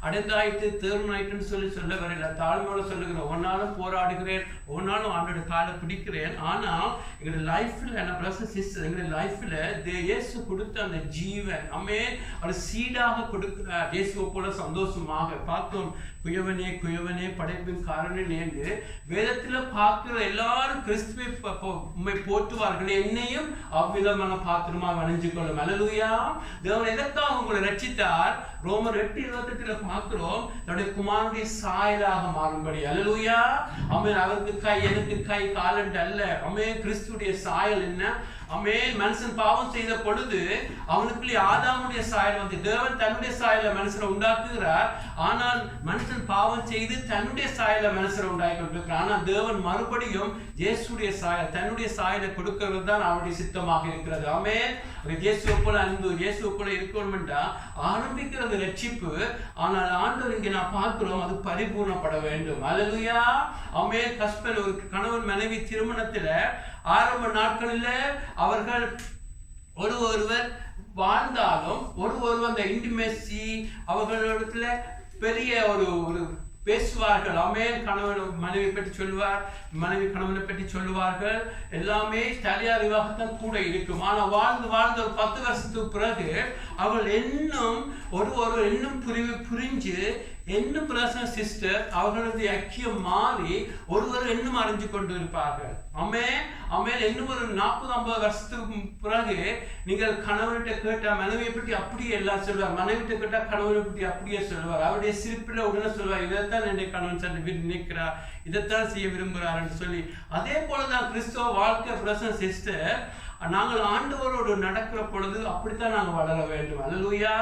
[SPEAKER 1] அடைந்தாயிட்டு தேர்னாயிட்டுன்னு சொல்ல வரல. தாழ்மையோட சொல்லுகிறேன், ஒன்னாலும் போராடுகிறேன், ஒன்னாலும் ஆண்டோட காலை பிடிக்கிறேன். ஆனா எங்களுடைய லைஃப்ல என்ன பிரதர்ஸ் சிஸ்டர், எங்களுடைய லைஃப்ல இயேசு கொடுத்த அந்த ஜீவன் அவர் சீடாக கொடுக்கிறார். இயேசுவை போல சந்தோஷமாக பார்த்தோம். குயவனே படைப்பின் காரணன் என்று வேதத்துல பார்க்கிற எல்லாரும் கிறிஸ்துவை போற்றுவார்கள், என்னையும் அவ்விதமான பாத்திரமாக வணிஞ்சு கொள்ளும். அல்லேலூயா. தேவன் எதற்காக உங்களை ரட்சித்தார்? ரோமர் 8:28 பார்க்கிறோம், தன்னுடைய குமாரனுடைய சாயலாக மாறும்படி. அல்லேலூயா. ஆமென். அவருக்கு கை, எனக்கு கை, கால் என்று அல்ல. ஆமென். கிறிஸ்துடைய சாயல் என்ன? ஆமென். மனுஷன் பாவம் செய்த பொழுது அவனுக்குள்ளே ஆதாமுடைய சாயல் வந்து, தேவன் தன்னுடைய சாயலை மனுஷனை உண்டாக்குகிறார். ஆனால் மனுஷன் பாவம் செய்து தன்னுடைய சாயலை மனுஷனை உண்டாக்கி கொண்டிருக்கிறார். ஆனால் தேவன் மறுபடியும் இயேசுடைய சாயல், தன்னுடைய சாயலை கொடுக்கிறது தான் அவருடைய சித்தமாக இருக்கிறது. ஆமென். இயேசுவை போல அன்பு, இயேசுவை போல இருக்கணும் என்றா ஆரம்பிக்கிறது ரட்சிப்பு. ஆனால் ஆண்டவர் இங்கே நான் பார்க்கிறோம், அது பரிபூர்ணப்பட வேண்டும். அல்லேலூயா. ஆமென். ஹஸ்பண்ட், ஒரு கணவன் மனைவி திருமணத்துல ஆரம்ப நாட்களில் அவர்கள் ஒருவர் வாழ்ந்தாலும் ஒருவர் அந்த இன்டிமேசி அவர்களிடத்துல பெரிய ஒரு பேசுவார்கள். ஆமென். கணவன் மனைவி பற்றி சொல்லுவார், மனைவி கணவனை பற்றி சொல்லுவார்கள். எல்லாமே தலையாரிவாகத்தான் கூட இருக்கும். ஆனால் வாழ்ந்து ஒரு 10 வருஷத்துக்கு பிறகு அவர்கள் இன்னும் புரிஞ்சு இன்னும் பிரசன் சிஸ்டர் அவர்களது ஐக்கியம் மாறி ஒருவர் இன்னும் அறிஞ்சு கொண்டு இருப்பார்கள். ஆமென். இன்னும் ஒரு 40-50 வருஷத்துக்கு பிறகு நீங்கள் கணவன்கிட்ட கேட்டா மனைவியை பற்றி அப்படியே எல்லாம் சொல்வார், மனைவிட்ட கேட்டா கணவனை பற்றி அப்படியே சொல்வார். அவருடைய சிரிப்பில் உடனே சொல்வார், இதைத்தான் என்னுடைய கணவன் சற்று நினைக்கிறார், இதைத்தான் செய்ய விரும்புகிறார் என்று சொல்லி. அதே போலதான் கிறிஸ்தவ வாழ்க்கை பிரசன் சிஸ்டர். நாங்கள் ஆண்டவரோடு நடக்கிற பொழுது அப்படித்தான் நாங்கள் வளர வேண்டும். அல்லேலூயா.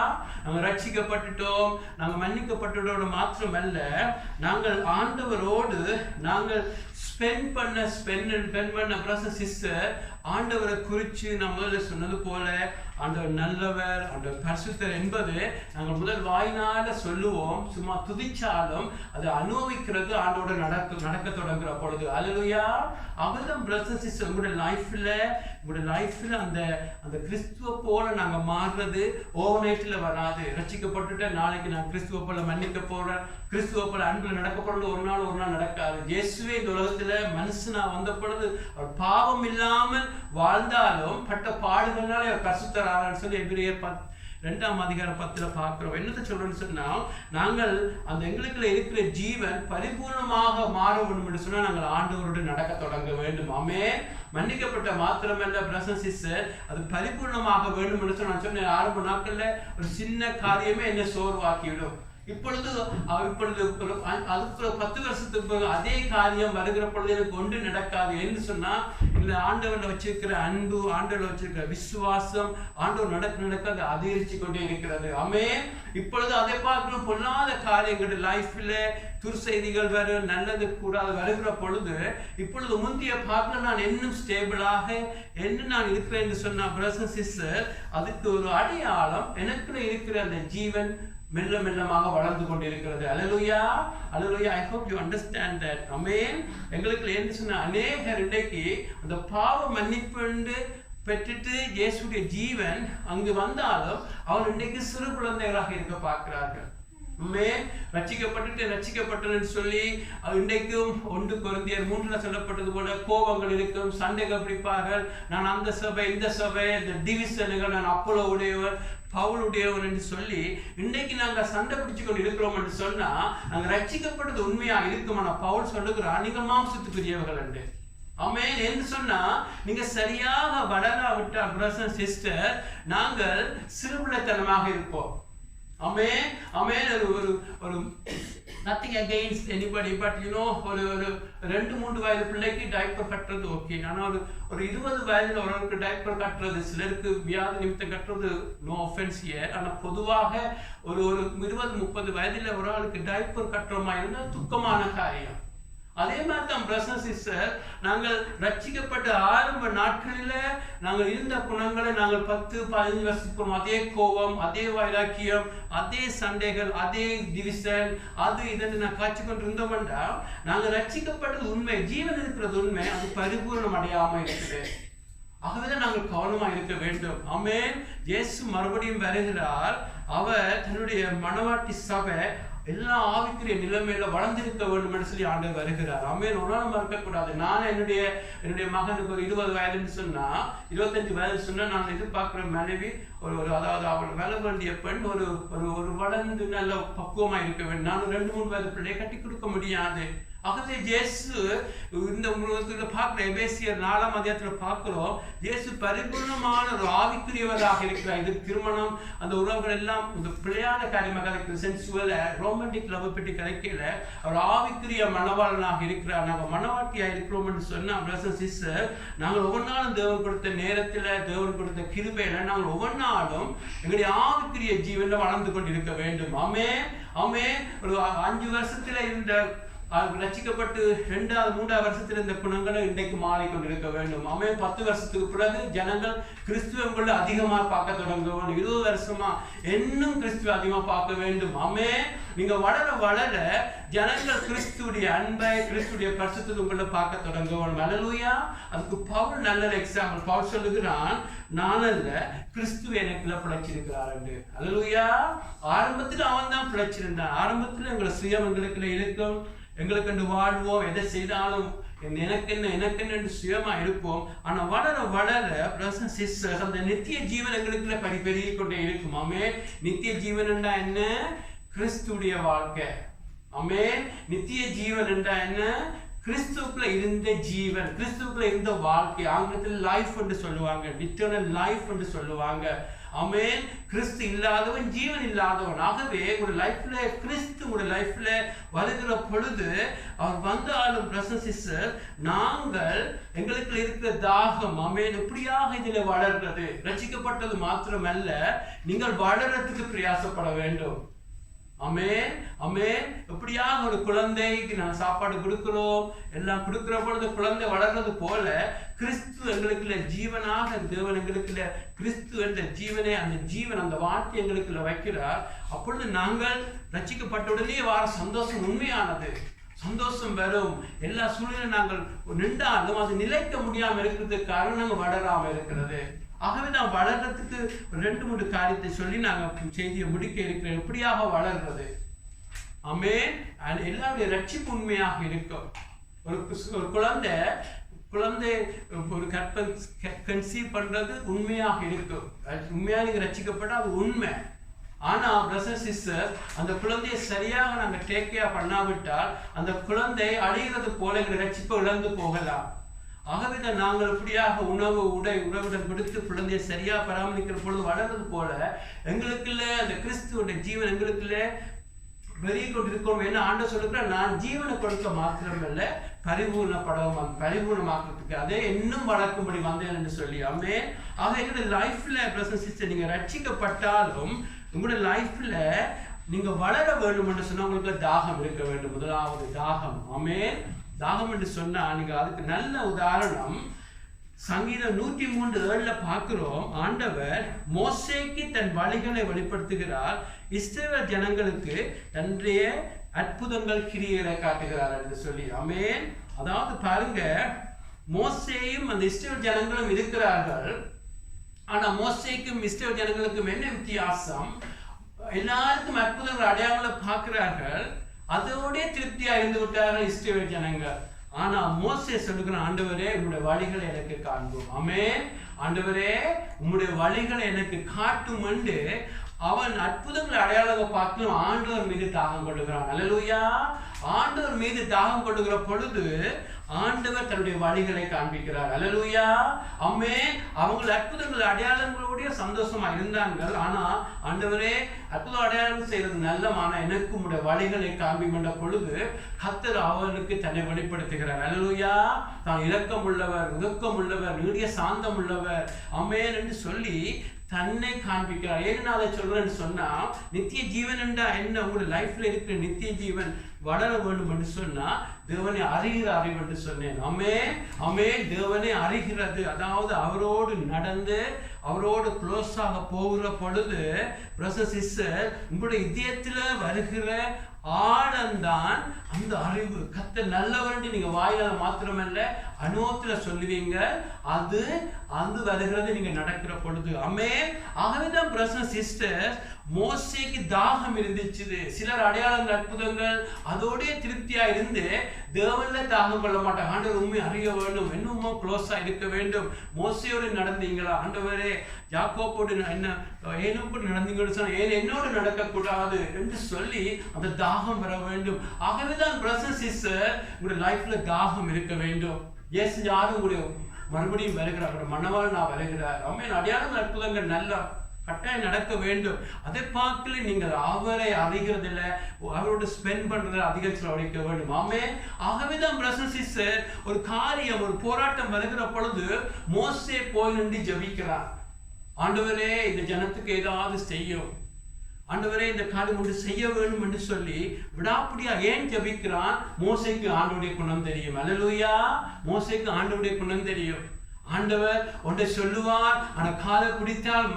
[SPEAKER 1] நாங்கள் ரட்சிக்கப்பட்டுட்டோம், நாங்கள் மன்னிக்கப்பட்டதோடு மாத்திரமல்ல, நாங்கள் ஆண்டவரோடு நாங்கள் ஸ்பெண்ட் பண்ண பிரசன் சிஸ்டர் ஆண்டவரை குறித்து நான் முதல்ல சொன்னது போல ஆண்டவர் நல்லவர், ஆண்டவர் பரிசுத்தர் என்பது நாங்கள் முதல் வாயினால சொல்லுவோம். சும்மா துதிச்சாலும் அதை அனுபவிக்கிறது ஆண்டோட நடக்க தொடங்குற பொழுது. அல்லேலூயா. அவர்தான் பிரதர்ஸ் சிஸ்டர் உங்களுடைய லைஃப்ல அந்த கிறிஸ்துவ போல நாங்க மாறுறது ஓவர் நைட்ல வராது. ரட்சிக்கப்பட்டுட்ட நாளைக்கு நான் கிறிஸ்துவ போல மன்னிக்க போறேன், கிறிஸ்துவ போல அன்புல நடக்க போறது ஒரு நாள் நடக்காது. இயேசுவே இந்த உலகத்துல மனுஷனா வந்த பொழுது அவர் பாவம் இல்லாமல் வாழ்ந்தாலும் பட்ட பாடுகள்னாலே அவர் பரிசுத்தரானார்னு சொல்லி எபிரேயர் 2:10 பார்க்கிறோம். என்னத்தை சொல்றேன்னு சொன்னா, நாங்கள் அந்த எங்களுக்குள்ள இருக்கிற ஜீவன் பரிபூர்ணமாக மாற வேண்டும் என்று சொன்னா நாங்கள் ஆண்டவரோடு நடக்க தொடங்க வேண்டும். ஆமென். மன்னிக்கப்பட்ட மாத்திரமல்ல பிரசன் சிஸ்டர், அது பரிபூர்ணமாக வேண்டும் என்று சொன்ன நான் சொன்னேன், ஆரம்ப நாட்கள்ல ஒரு சின்ன காரியமே என்ன சோர்வாக்கிவிடும். இப்பொழுது அதுக்கு 10 வருஷத்துக்கு அதே காரியம் வருகிற பொழுது எனக்கு ஒன்று நடக்காது என்று சொன்னா, இந்த ஆண்டவர்ல வச்சிருக்கிற அன்பு, ஆண்டவர்ல வச்சிருக்கிற விசுவாசம் ஆண்டவர் நடக்க அது அதிகரிச்சு கொண்டே இருக்கிறது. ஆமென். இப்பொழுது அதை பார்க்கணும், பொல்லாத காரியங்கள் லைஃப்ல துர்செய்திகள் வரும், நல்லது கூடாது வருகிற பொழுது இப்பொழுது முந்தைய பார்க்க நான் இன்னும் ஸ்டேபிளாக என்ன நான் இருக்கிறேன் என்று சொன்ன பிரதர்ஸ் சிஸ்டர், அதுக்கு ஒரு அடையாளம் எனக்குள்ள இருக்கிற அந்த ஜீவன் மெல்லமாக வளர்ந்து கொண்டிருக்கிறது. அல்லேலூயா. அல்லேலூயா. I hope you understand that. ஆமென். எங்களுக்கு என்ன சொன்ன அநேகர் இன்றைக்கு அந்த பாவ மன்னிப்பு பெற்றுட்டு இயேசுடைய ஜீவன் அங்கு வந்தாலும் அவர் இன்றைக்கு சிறு குழந்தைகளாக இருக்க பார்க்கிறார்கள். ரட்சிக்கப்பட்டன்னு சொல்லி இன்றைக்கும் 1 கொரிந்தியர் 3 சொல்லப்பட்டது போல கோபங்கள் இருக்கும், சண்டைகள் பிடிப்பார்கள். நான் அந்த சபை இந்த சபை, இந்த டிவிஷன்கள், நான் அப்போலோ உடையவர் பவுல் உடையவர் என்று சொல்லி இன்றைக்கு நாங்கள் சண்டை பிடிச்சு கொண்டு இருக்கிறோம் என்று சொன்னா நாங்கள் ரட்சிக்கப்பட்டது உண்மையா இருக்குமான பவுல் சொல்லுகிறார், நீங்கள் மாம்சத்துக்குரியவர்கள் என்று. ஆமென். என்று சொன்னா நீங்க சரியாக வளராவிட்டால் பிரதர் சிஸ்டர் நாங்கள் சிறுபிள்ளைத்தனமாக இருப்போம். ஆமென். ஆமென். ஒரு nothing against anybody, but you know ஒரு 2-3 வயது பிள்ளைக்கு டைப்பர் கட்டுறது ஓகே. ஆனா ஒரு 20 வயதுல ஒருவருக்கு டைப்பர் கட்டுறது, சிலருக்கு வியாதி நிமித்தம் கட்டுறது நோ ஆஃபென்ஸ் ஹியர். ஆனா பொதுவாக ஒரு 20-30 வயதுல ஒரு ஆளுக்கு டைப்பர் கட்டுறோமா இருந்தால் துக்கமான காரியம். அதே மாதிரி தான் பிரதர்ஸ் சிஸ்டர், நாங்கள் ரட்சிக்கப்பட்ட ஆரம்ப நாட்களில நாங்கள் இருந்த குணங்களை நாங்கள் 10-15 வருஷத்துக்கு அதே கோபம், அதே வைராக்கியம், அதே சண்டைகள், அதே டிவிஷன், அது இதென்று நான் காட்சி கொண்டு இருந்தோம்டா நாங்கள் ரட்சிக்கப்பட்டது உண்மை, ஜீவன் இருக்கிறது உண்மை, அது பரிபூர்ணம் அடையாம இருக்குது. ஆகவேதான் நாங்கள் கவனமாக இருக்க வேண்டும். ஆமென். இயேசு மறுபடியும் வருகிறார். அவர் தன்னுடைய மணவாட்டி சபை எல்லா ஆவிக்குரிய நிலைமையில வளர்ந்திருக்க வேண்டும் என்று சொல்லி ஆண்டவர் வருகிறார். ஆமென். ஒரு நாள் மறக்கக்கூடாது. நான் என்னுடைய மகனுக்கு ஒரு 20 வயதுன்னு சொன்னா, 25 வயது சொன்னா நான் எதிர்பார்க்கிற மனைவி அதாவது அவள் வளர வேண்டிய பெண் ஒரு வளர்ந்து நல்ல பக்குவமா இருக்க வேண்டும். நான் 2-3 வயது பிள்ளையை கட்டி கொடுக்க முடியாது. ஆகவே இயேசு இந்த பார்க்கிற எபேசியர் 4ஆம் அதிகாரத்தில் பார்க்கிறோம், இயேசு பரிபூர்ணமான ஒரு ஆவிக்குரியவராக இருக்கிறார். இது திருமணம் அந்த உறவுகள் எல்லாம் இந்த பிள்ளையான காரியமாக கலைக்கிற சென்சுவல் ரொமான்டிக் லவ் பற்றி கலைக்கல. அவர் ஆவிக்குரிய மனவாளனாக இருக்கிறார். நாங்கள் மனவாட்டியாக இருக்கிறோம் என்று சொன்னால் பிரதர் சிஸ்டர், நாங்கள் ஒவ்வொரு நாளும் தேவன் கொடுத்த நேரத்தில், தேவன் கொடுத்த கிருபையில நாங்கள் ஒவ்வொரு நாளும் எங்களுடைய ஆவிக்குரிய ஜீவனில் வளர்ந்து கொண்டு இருக்க வேண்டும். ஆமென், ஆமென். ஒரு 5 வருஷத்துல இருந்த ரட்சிக்கப்பட்டு 2வது 3வது வருஷத்தில் இந்த குணங்களை இன்றைக்கு மாறிக்கொண்டிருக்க வேண்டும். ஆமென். 10 வருஷத்துக்கு பிறகு ஜனங்கள் கிறிஸ்துவங்களை அதிகமாக பார்க்க தொடங்குவோம். 20 வருஷமா இன்னும் கிறிஸ்துவ அதிகமாக பார்க்க வேண்டும். ஆமென். நீங்க வளர வளர ஜனங்கள் கிறிஸ்துடைய அன்பை, கிறிஸ்துடைய பரிசுத்தத்தை உங்களை பார்க்க தொடங்குவோம். அல்லேலூயா. அதுக்கு பவுல் நல்ல எக்ஸாம்பிள். பவுல் சொல்லுகிறான், நான் அல்ல, கிறிஸ்து எனக்குள்ள பிழைச்சிருக்கிறார் என்று. அல்லேலூயா. ஆரம்பத்தில் அவன் தான் பிழைச்சிருந்தான். ஆரம்பத்தில் எங்களை சுயம் எங்களுக்குள்ள இருக்கும், எங்களுக்கு வாழ்வோம், எதை செய்தாலும் எனக்கு என்ன சுயமா இருப்போம். ஆனா வளர வளர பிரசன் சிஸ்டர்ஸ் அந்த நித்திய ஜீவன் எங்களுக்குள்ள பெருகி கொண்டே இருக்கும். ஆமென். நித்திய ஜீவன் என்றா என்ன? கிறிஸ்துடைய வாழ்க்கை. ஆமென். நித்திய ஜீவன் என்றா என்ன? கிறிஸ்துக்குள்ள இருந்த ஜீவன், கிறிஸ்துக்குள்ள இருந்த வாழ்க்கை. ஆங்கிலத்தில் லைஃப் என்று சொல்லுவாங்க, இட்டர்னல் லைஃப் என்று சொல்லுவாங்க. ஆமென். கிறிஸ்து இல்லாதவன் ஜீவன் இல்லாதவன். ஆகவே ஒரு லைஃப்ல கிறிஸ்து ஒரு லைஃப்ல வருகிற பொழுது அவர் வந்தாலும் பிரசன் சிஸ்டர், நாங்கள் எங்களுக்கு இருக்கிற தாகம், ஆமென், எப்படியாக இதில் வளர்கிறது. ரட்சிக்கப்பட்டது மாத்திரமல்ல, நீங்கள் வளர்றதுக்கு பிரயாசப்பட வேண்டும். ஆமென், ஆமென். எப்படியாக ஒரு குழந்தைக்கு நான் சாப்பாடு கொடுக்கிறோம், எல்லாம் கொடுக்கிற பொழுது குழந்தை வளர்றது போல கிறிஸ்து எங்களுக்குள்ள ஜீவனாக, தேவன் எங்களுக்குள்ள கிறிஸ்து என்ற ஜீவனை, அந்த ஜீவன், அந்த வார்த்தை எங்களுக்குள்ள வைக்கிறார். அப்பொழுது நாங்கள் ரட்சிக்கப்பட்ட உடனே வர சந்தோஷம் உண்மையானது. சந்தோஷம் வரும். எல்லா சூழ்நிலையும் நாங்கள் நின்றாலும் அது நிலைக்க முடியாமல் இருக்கிறதுக்கு காரணம் வளராம இருக்கிறது. ஆகவே நான் வளர்றதுக்கு 2-3 காரியத்தை சொல்லி நாங்கள் செய்தியை முடிக்க இருக்கிறேன். எப்படியாக வளர்றது? ஆமென். எல்லாருடைய ரட்சிப்பு உண்மையாக இருக்கும். ஒரு குழந்தை ஒரு கன்சீவ் பண்றது உண்மையாக இருக்கும். உண்மையாக நீங்க ரட்சிக்கப்பட்டா அது உண்மை. ஆனா பிரதர் சிஸ்டர், அந்த குழந்தையை சரியாக நாங்கள் டேக் கேர் பண்ணாவிட்டால் அந்த குழந்தை அழிகிறது போல எங்கள் ரட்சிப்பை இழந்து போகலாம். ஆகவே தான் நாங்கள் எப்படியாக உணவு உறவிடம் கொடுத்து குழந்தையை சரியா பராமரிக்கிற பொழுது வளர்றது போல எங்களுக்குள்ள அந்த கிறிஸ்துவோட ஜீவன் எங்களுக்குள்ள பெருகி கொண்டிருக்கணும். என்ன ஆண்டவர் சொல்லுகிற, நான் ஜீவனை கொடுக்க மாத்திரமல்ல, பரிபூர்ணமாக்கிறதுக்கு அதே இன்னும் வளர்க்கும்படி வந்தேன் என்று சொல்லி. ஆமென். ஆக எங்களுடைய லைஃப்ல பிரதர் சிஸ்டர், நீங்க ரட்சிக்கப்பட்டாலும் உங்களுடைய லைஃப்ல நீங்க வளர வேண்டும் என்று சொன்னா உங்களுக்கு தாகம் இருக்க வேண்டும். முதலாவது தாகம். ஆமென். தாகம் என்று சொன்னா நீங்க அதுக்கு நல்ல உதாரணம் சங்கீதம் 103:7 பார்க்கிறோம். ஆண்டவர் மோசேக்கு தன் வழிகளை வெளிப்படுத்துகிறார், இஸ்ரவேல் ஜனங்களுக்கு தன்னுடைய அற்புதங்கள் கிரியைகளை காட்டுகிறார் என்று சொல்லி. ஆமென். அதாவது பாருங்க, மோசேயும் அந்த இஸ்ரவேல் ஜனங்களும் இருக்கிறார்கள். ஆனா மோசேக்கும் இஸ்ரவேல் ஜனங்களுக்கும் என்ன வித்தியாசம்? எல்லாருக்கும் அற்புதங்கள் அடையாளங்களை பார்க்கிறார்கள், அதோட திருப்தியா இருந்து விட்டார்கள் இஸ்ரவேல் ஜனங்கள். ஆனா மோசே சொல்லுகிற, ஆண்டவரே உங்களுடைய வழிகளை எனக்கு காண்போம். ஆமென். ஆண்டவரே உங்களுடைய வழிகளை எனக்கு காட்டும் என்று அவன் அற்புதங்களை அடையாளங்க பார்த்து ஆண்டவர் மீது தாகம் கொள்ளுகிறான். அல்லேலூயா. ஆண்டவர் மீது தாகம் கொள்ளுகிற பொழுது ஆண்டவர் தன்னுடைய வழிகளை காண்பிக்கிறார். அல்லேலூயா. ஆமென். அவங்க அற்புதங்கள் அடையாளங்களுடைய சந்தோஷமா இருந்தாங்க. ஆனா ஆண்டவரே அற்புத அடையாளம் செய்யறது நல்ல, ஆனா எனக்கு உங்களுடைய வழிகளை காண்பிக்கின்ற பொழுது கர்த்தர் அவனுக்கு தன்னை வெளிப்படுத்துகிறார். அல்லேலூயா. தான் இரக்கம் உள்ளவர், உதக்கம் உள்ளவர், நீடிய சாந்தம் உள்ளவர், ஆமென் என்று சொல்லி தன்னை காண்பிக்கிறார். ஏன் நான் அதை சொல்றேன்னு சொன்னா, நித்திய ஜீவன் என்றா என்ன? உங்களுடைய லைஃப்ல இருக்கிற நித்திய ஜீவன் வளர வேண்டும் என்று சொன்னா தேவனை அறிகிற அறிவு என்று சொன்னேன். ஆமென், ஆமென். தேவனை அறிகிறது, அதாவது அவரோடு நடந்து அவரோடு க்ளோஸாக போகிற பொழுது பிரதர் சிஸ்டர், உங்களுடைய இதயத்துல வருகிற ஆழந்தான் அந்த அறிவு. கர்த்தர் நல்லவர் நீங்க வாயில மாத்திரமல்ல அனுபவத்துல சொல்லுவீங்க. அது வருகிறது நீங்க நடக்கிற பொழுது. ஆமென். ஆகவேதான் பிரதர் சிஸ்டர், மோசேக்கு தாகம் இருந்துச்சு. சிலர் அடையாளங்கள் அற்புதங்கள் அதோடய திருப்தியா இருந்து தேவன்ல தாகம் கொள்ள மாட்டாங்க. ஆண்டவர் உண்மை அறிய வேண்டும், இன்னும் க்ளோஸா இருக்க வேண்டும். மோசையோடு நடந்தீங்களா? ஆண்டவரே யாக்கோபோடு ஏனோடு நடந்தீங்கன்னு சொன்னா ஏன் என்னோடு நடக்கக்கூடாது என்று சொல்லி அந்த தாகம் வர வேண்டும். ஆகவேதான் பிரதர்ஸ் சிஸ்டர் உங்களுடைய லைஃப்ல தாகம் இருக்க வேண்டும். எஸ், யாரும் உங்களுடைய மறுபடியும் வருகிறார், மனவாள் நான் வருகிறார். அடையாளங்கள் அற்புதங்கள் நல்லா கட்டாயம் நடக்க வேண்டும். அதை பார்க்கல நீங்கள் அவரை அறிகிறதில்ல, அவரோட ஸ்பெண்ட் பண்றதுல அதிக செலவழிக்க வேண்டும். ஆகவேதான் பிரதர்ஸ் சிஸ்டர் ஒரு காரியம், ஒரு போராட்டம் வருகிற பொழுது மோசே போய் நின்று ஜெபிக்கிறார். ஆண்டவரே இந்த ஜனத்துக்கு ஏதாவது செய்யும், ஆண்டவரே இந்த காரியம் ஒன்று செய்ய வேண்டும் என்று சொல்லி விடாப்படியா ஏன் ஜெபிக்கிறான்? மோசேக்கு ஆண்டவருடைய குணம் தெரியும். அல்லேலூயா! மோசேக்கு ஆண்டவருடைய குணம் தெரியும். ஆண்டவர் ஒன்றை சொல்லுவார், ஆனா காலை பிடித்தால்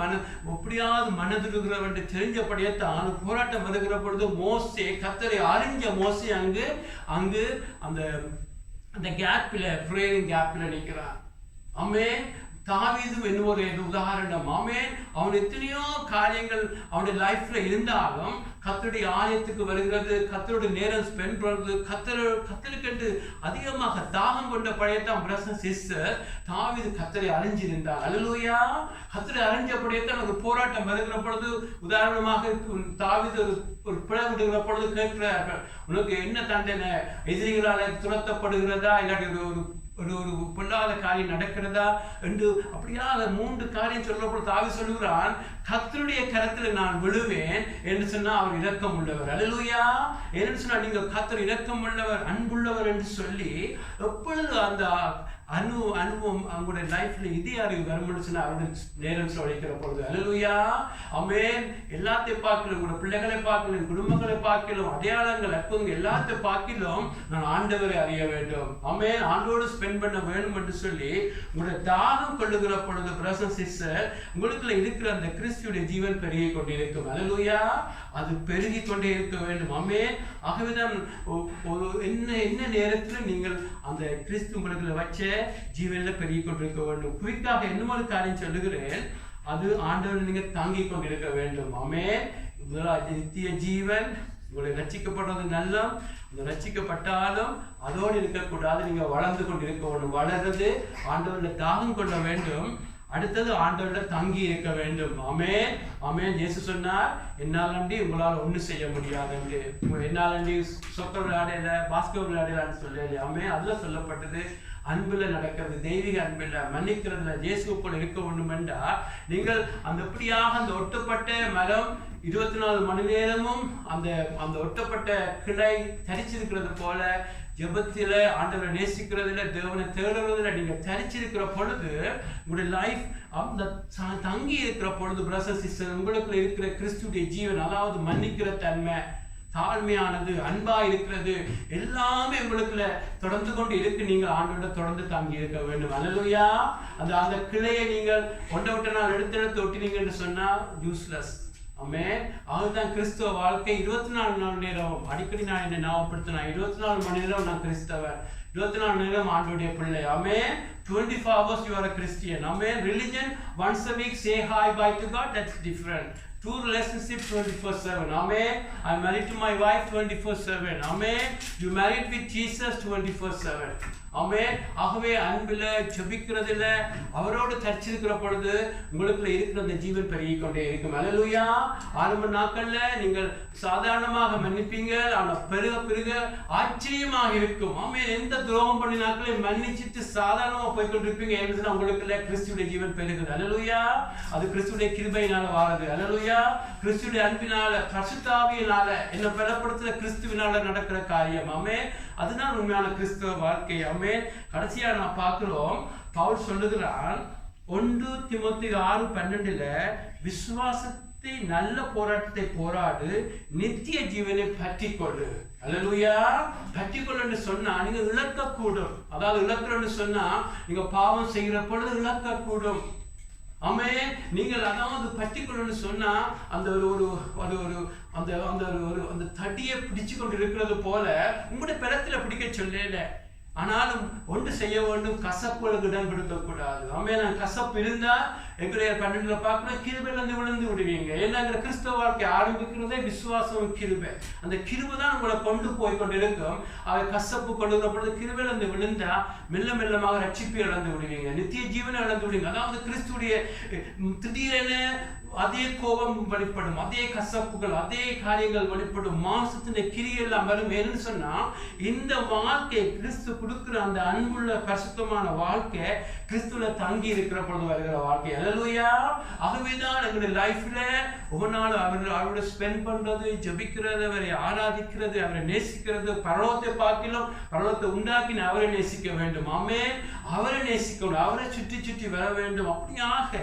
[SPEAKER 1] எப்படியாவது மனதுருகிறவர் என்று தெரிஞ்சபடியத்தான் போராட்டம் வருகிற பொழுது மோசே கர்த்தரை அறிஞ்ச மோசே அங்கு அந்த கேப்ல, பிரேயரிங் கேப்ல நிற்கிறார். தாவீது என்னும் ஒரு உதாரணம். அவன் எத்தனையோ காரியங்கள் அவனுடைய லைஃப்ல இருந்தாலும் கர்த்தருடைய ஆலயத்துக்கு வருகிறது, கர்த்தருடைய நேரம் ஸ்பெண்ட் பண்றது, கர்த்தருக்கு அதிகமாக தாகம் கொண்ட பழையத்தான் பிரதர்ஸ் சிஸ்டர் தாவீது கர்த்தரை அறிஞ்சிருந்தார். அல்லேலூயா! கர்த்தரை அறிஞ்சபடியத்தான் ஒரு போராட்டம் வருகிற பொழுது, உதாரணமாக தாவீது ஒரு பிழை விடுகிற பொழுது கேட்கிறார்கள், உனக்கு என்ன தண்டனை? எதிரிகளால் துரத்தப்படுகிறதா, இல்லாட்டி ஒரு பொல்லாத காரியம் நடக்கிறதா என்று அப்படியாக 3 காரியம் சொல்லப்போது தாவீது சொல்லுகிறான், கர்த்தருடைய கரத்தில் நான் விழுவேன் என்று சொன்னா அவர் இரக்கம் உள்ளவர். அல்லேலூயா! என்று சொன்னா நீங்க கர்த்தர் இரக்கம் உள்ளவர், அன்புள்ளவர் என்று சொல்லி எப்பொழுது அந்த அனுபவம் அவங்களுடைய லைஃப்ல இதே அறிவு வரும்னு அவருடைய நேரம் செலவழிக்கிற பொழுது. அல்லேலூயா! ஆமென். எல்லாத்தையும் பார்க்கலும், உங்களோட பிள்ளைகளை பார்க்கலும், குடும்பங்களை பார்க்கலும், அடையாளங்கள் அற்புதங்கள் எல்லாத்தையும் பார்க்கலும் நான் ஆண்டவரை அறிய வேண்டும். ஆமென். ஆண்டோடு ஸ்பெண்ட் பண்ண வேண்டும் என்று சொல்லி உங்களுடைய தாகம் கொள்ளுகிற பொழுது பிரதர்ஸ் சிஸ்டர் உங்களுக்குள்ள இருக்கிற அந்த கிறிஸ்துவுடைய ஜீவன் பெருகி கொண்டிருக்கும். அல்லேலூயா! அது பெருகி கொண்டே இருக்க வேண்டும். ஆமென். ஆகவேதான் என்ன நேரத்தில் நீங்கள் அந்த கிறிஸ்து உங்களுக்கு வச்ச ஜீவன்ல பெருகி கொண்டிருக்க வேண்டும். குறிப்பாக இன்னும் ஒரு காரியம் சொல்லுகிறேன், அது ஆண்டவர் நீங்க தாங்கிக் கொண்டிருக்க வேண்டும். ஆமென். நித்திய ஜீவன், உங்களை ரட்சிக்கப்படுறது நல்ல, ரட்சிக்கப்பட்டாலும் அதோடு இருக்கக்கூடாது, நீங்க வளர்ந்து கொண்டிருக்க வேண்டும். வளர்றது ஆண்டவர்ல தாகம் கொள்ள வேண்டும். அடுத்தது ஆண்டவர்ல தங்கி இருக்க வேண்டும். ஆமென். ஆமென். இயேசு சொன்னார், என்னாலண்டி உங்களால் ஒன்றும் செய்ய முடியாது என்று. என்னாலண்டி சொக்கர் விளையாடல, பாஸ்கர் விளையாடலான்னு சொல்லல. ஆமென். அதுல சொல்லப்பட்டது அன்புல நடக்கிறது, தெய்வீக அன்பில் மன்னிக்கிறதுல இயேசுக்குள் இருக்க வேண்டும் என்றால் நீங்கள் அந்த எப்படியாக அந்த ஒட்டப்பட்ட மரம் 24 மணி நேரமும் அந்த ஒட்டப்பட்ட கிளை தரிச்சிருக்கிறது போல ஜெபத்தில ஆண்டவரை நேசிக்கிறதுல தேவனை தேடுறதுல நீங்க தரிச்சிருக்கிற பொழுது உங்களுடைய லைஃப் அந்த தங்கி இருக்கிற பொழுது பிரதர்ஸ் சிஸ்டர் உங்களுக்கு இருக்கிற கிறிஸ்துடைய ஜீவன், அதாவது மன்னிக்கிற தன்மை, தாழ்மையானது, அன்பா இருக்கிறது, எல்லாமே உங்களுக்குள்ள தொடர்ந்து கொண்டு இருக்கு. நீங்கள் ஆண்டோட தொடர்ந்து தாங்கி இருக்க வேண்டும். அல்லேலூயா! அந்த கிளையை நீங்கள் ஒன்றை நாள் எடுத்து ஒட்டினீங்கன்னு சொன்னா யூஸ்லெஸ். ஆமென். அதுதான் கிறிஸ்துவ வாழ்க்கை. 24 மணி நேரம் அடிக்கடி நான் என்ன ஞாபகப்படுத்தினேன், 24 மணி நேரம் நான் கிறிஸ்தவர், 24 மணி நேரம் ஆண்டோடைய பிள்ளை. ஆமென். 24 hours you are a Christian. Amen. Religion once a week say hi bye to God, that's different. True relationship 24/7. Amen. I'm married to my wife 24/7. Amen. You married with Jesus 24/7. ஆமென். ஆகவே அன்பில் ஜெபிக்கிறதில்ல அவரோடு தரிச்சிருக்கிற பொழுது உங்களுக்குள்ள இருக்கிற அந்த ஜீவன் பெருகி கொண்டே இருக்கும். அல்லேலூயா! ஆரம்ப நாட்கள்ல நீங்கள் சாதாரணமாக மன்னிப்பீங்க, ஆனா பெருக பெருக ஆச்சரியமாக இருக்கும். ஆமென். எந்த துரோகம் பண்ணினாக்களே மன்னிச்சிட்டு சாதாரணமா போய்கொண்டிருப்பீங்க. ஏன்னா உங்களுக்குள்ள கிறிஸ்துடைய ஜீவன் பெருகுது. அல்லேலூயா! அது கிறிஸ்துடைய கிருபையினால வாழுது. அல்லேலூயா! கிறிஸ்துடைய அன்பினால, பரிசுத்த ஆவியினால, என்ன பலப்படுத்துற கிறிஸ்துவினால நடக்கிற காரியம். ஆமென். அதுதான் உண்மையான கிறிஸ்துவ வாழ்க்கை. ஆமென். கடைசியா நான் பார்க்கிறோம், பவுல் சொல்லுகிறான் 1 தீமோத்தேயு 6:12 விசுவாசத்தை நல்ல போராட்டத்தை போராடு, நித்திய ஜீவனை பற்றிக்கொள்ளு. அல்லேலூயா! பற்றிக்கொள்ளுன்னு சொன்னா நீங்க இழக்கக்கூடும். அதாவது இழக்கிறன்னு சொன்னா நீங்க பாவம் செய்கிற பொழுது இழக்கக்கூடும். ஆமென். நீங்கள் அதாவது பற்றிக்கொள்ளு சொன்னா அந்த அந்த தடியை பிடிச்சு கொண்டு இருக்கிறது போல உங்களுடைய பெலத்துல பிடிக்க சொல்லல. ஆனாலும் ஒன்று செய்ய வேண்டும், கசப்புகளுக்கு இடம் கொடுக்கக்கூடாது. ஆமென். கசப்பு இருந்தா எபிரேயர் 12 பார்க்கணும், கிருபையிலிருந்து விழுந்து விடுவீங்க. ஏன்னா கிறிஸ்தவ வாழ்க்கை ஆரம்பிக்கிறதே விசுவாசம் கிருபை. அந்த கிருபை தான் உங்களை கொண்டு போய் கொண்டிருக்கும். அவை கசப்பு கொள்ளுகிற பொழுது கிருபையிலிருந்து விழுந்தா மெல்ல மெல்லமாக ரட்சிப்பை இழந்து விடுவீங்க, நித்திய ஜீவனை இழந்து விடுவீங்க. அதாவது கிறிஸ்துடைய திடீரென அதே கோபம் வெளிப்படும், அதே கசப்புகள், அதே காரியங்கள் வெளிப்படும், மாம்சத்தின் கிரியெல்லாம் வரும். ஏன்னு சொன்னா இந்த வாழ்க்கை கிறிஸ்து கொடுக்கிற அந்த அன்புள்ள பரிசுத்தமான வாழ்க்கை கிறிஸ்துல தங்கி இருக்கிற பொழுது வருகிற வாழ்க்கை. அல்லேலூயா. ஆகவேதான் எங்களுடைய லைஃப்ல ஒவ்வொரு நாளும் அவரோட ஸ்பெண்ட் பண்றது, ஜெபிக்கிறது, அவரை ஆராதிக்கிறது, அவரை நேசிக்கிறது, பரலோகத்தை பார்க்கலாம், பரலோகத்தை உண்டாக்கின அவரை நேசிக்க வேண்டும். ஆமென். அவரை நேசிக்கணும், அவரை சுற்றி சுற்றி வர வேண்டும். அப்படியாக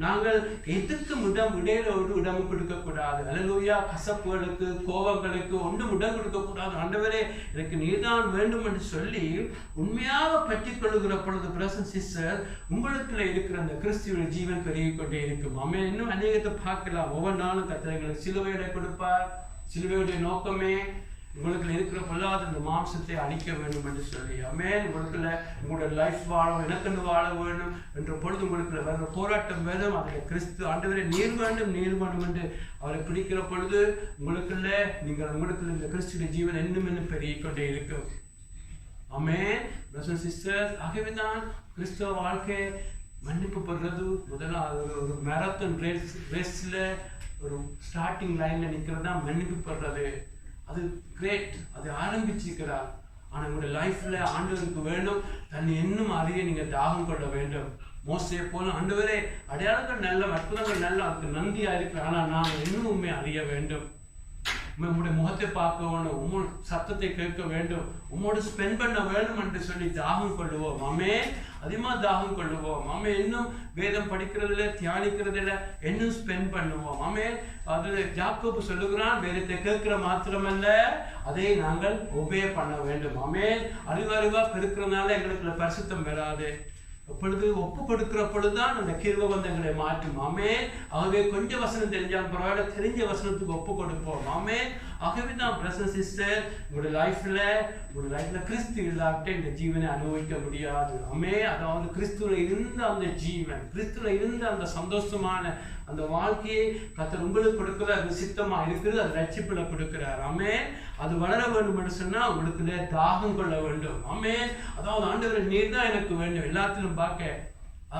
[SPEAKER 1] நாங்கள் எதுக்கும் இடையில ஒரு இடம் கொடுக்க கூடாது. அல்லேலூயா. கசப்புகளுக்கு, கோபங்களுக்கு ஒன்றும் இடம் கொடுக்க கூடாது. ஆண்டவரே எனக்கு நீர்தான் வேண்டும் என்று சொல்லி உண்மையாக பற்றி கொள்ளுகிற பொழுது பிரசன்ட் சிஸ்டர் உங்களுக்குள்ள இருக்கிற அந்த கிறிஸ்துவின் ஜீவன் பெருகிக் கொண்டே இருக்கும். ஆமென். இன்னும் அநேகத்தை பார்க்கலாம். ஒவ்வொரு நாளும் கர்த்தர் சிலுவையில கொடுப்பார். சிலுவையுடைய நோக்கமே உங்களுக்கு இருக்கிற பொல்லாத இந்த மாம்சத்தை அழிக்க வேண்டும் என்று சொல்லி. ஆமென். உங்களுக்குள்ள உங்களுடைய லைஃப் வாழ, எனக்கென்று வாழ வேண்டும் என்ற பொழுது உங்களுக்குள்ள வர்ற போராட்டம் வேணும். அதில் கிறிஸ்து ஆண்டவரை நீர் வேண்டும் என்று அவரை பிடிக்கிற பொழுது உங்களுக்குள்ள உங்களுக்குள்ள இந்த கிறிஸ்துடைய ஜீவன் இன்னும் பெருகிக் கொண்டே இருக்கும். ஆமென். பிரதர்ஸ் சிஸ்டர்ஸ், ஆகவேதான் கிறிஸ்தவ வாழ்க்கை மன்னிப்பு பெறுறது முதல்ல ஒரு மேரத்தான் ரேஸ்ல ஒரு ஸ்டார்டிங் லைன்ல நிற்கிறது தான் மன்னிப்பு பெறுறது. அது கிரேட், அது ஆரம்பிச்சிருக்கிறார். ஆனால் உங்களுடைய லைஃப்ல ஆண்டவருக்கு வேண்டும், தன்னை இன்னும் அறிய நீங்க தாகம் கொள்ள வேண்டும். மோசே போல ஆண்டவரே அடையாளங்கள் நல்ல, அற்புதங்கள் நல்ல, அதுக்கு நன்றியா இருக்கிற, ஆனால் நாம் இன்னும் உண்மை அறிய வேண்டும். உங்களுடைய முகத்தை பார்க்க வேண்டும், உம்மோட சத்தத்தை கேட்க வேண்டும், உம்மோடு ஸ்பெண்ட் பண்ண வேண்டும் என்று சொல்லி தாகம் கொள்ளுவோம். ஆமே. அதிகமாக தாகம் கொள்ளுவோம். ஆமே. இன்னும் வேதம் படிக்கிறதுல, தியானிக்கிறதுல இன்னும் ஸ்பெண்ட் பண்ணுவோம். ஆமே. அது யாக்கோபு சொல்லுகிறான், வேதத்தை கேட்கிற மாத்திரமல்ல அதை நாங்கள் ஒபே பண்ண வேண்டும். ஆமே. அறிவா பெருக்கிறதுனால எங்களுக்கு பரிசுத்தம் வராது. அப்பொழுது ஒப்பு கொடுக்கிற பொழுதுதான் அந்த கிருபை வந்து எங்களை மாற்றும். ஆமே. ஆகவே கொஞ்சம் வசனம் தெரிஞ்சாலும் பரவாயில்ல, தெரிஞ்ச வசனத்துக்கு ஒப்பு கொடுப்போம். ஆமே. ஆகவே தான் பிரதர் சிஸ்டர் உங்களுடைய லைஃப்ல கிறிஸ்து இல்லாவிட்டு இந்த ஜீவனை அனுபவிக்க முடியாது. ஆமே. அதாவது கிறிஸ்துல இருந்த அந்த ஜீவன், கிறிஸ்துல இருந்த அந்த சந்தோஷமான அந்த வாழ்க்கையை கர்த்தர் உங்களுக்கு கொடுக்குறது, அது சித்தமா இருக்குது, அது ரட்சிப்புல கொடுக்கிறார். ஆமே. அது வளர வேண்டும் என்று சொன்னா உங்களுக்கு தாகம் கொள்ள வேண்டும். ஆமே. அதாவது ஆண்டவரை நீர் தான் எனக்கு வேண்டும் எல்லாத்திலும் பார்க்க,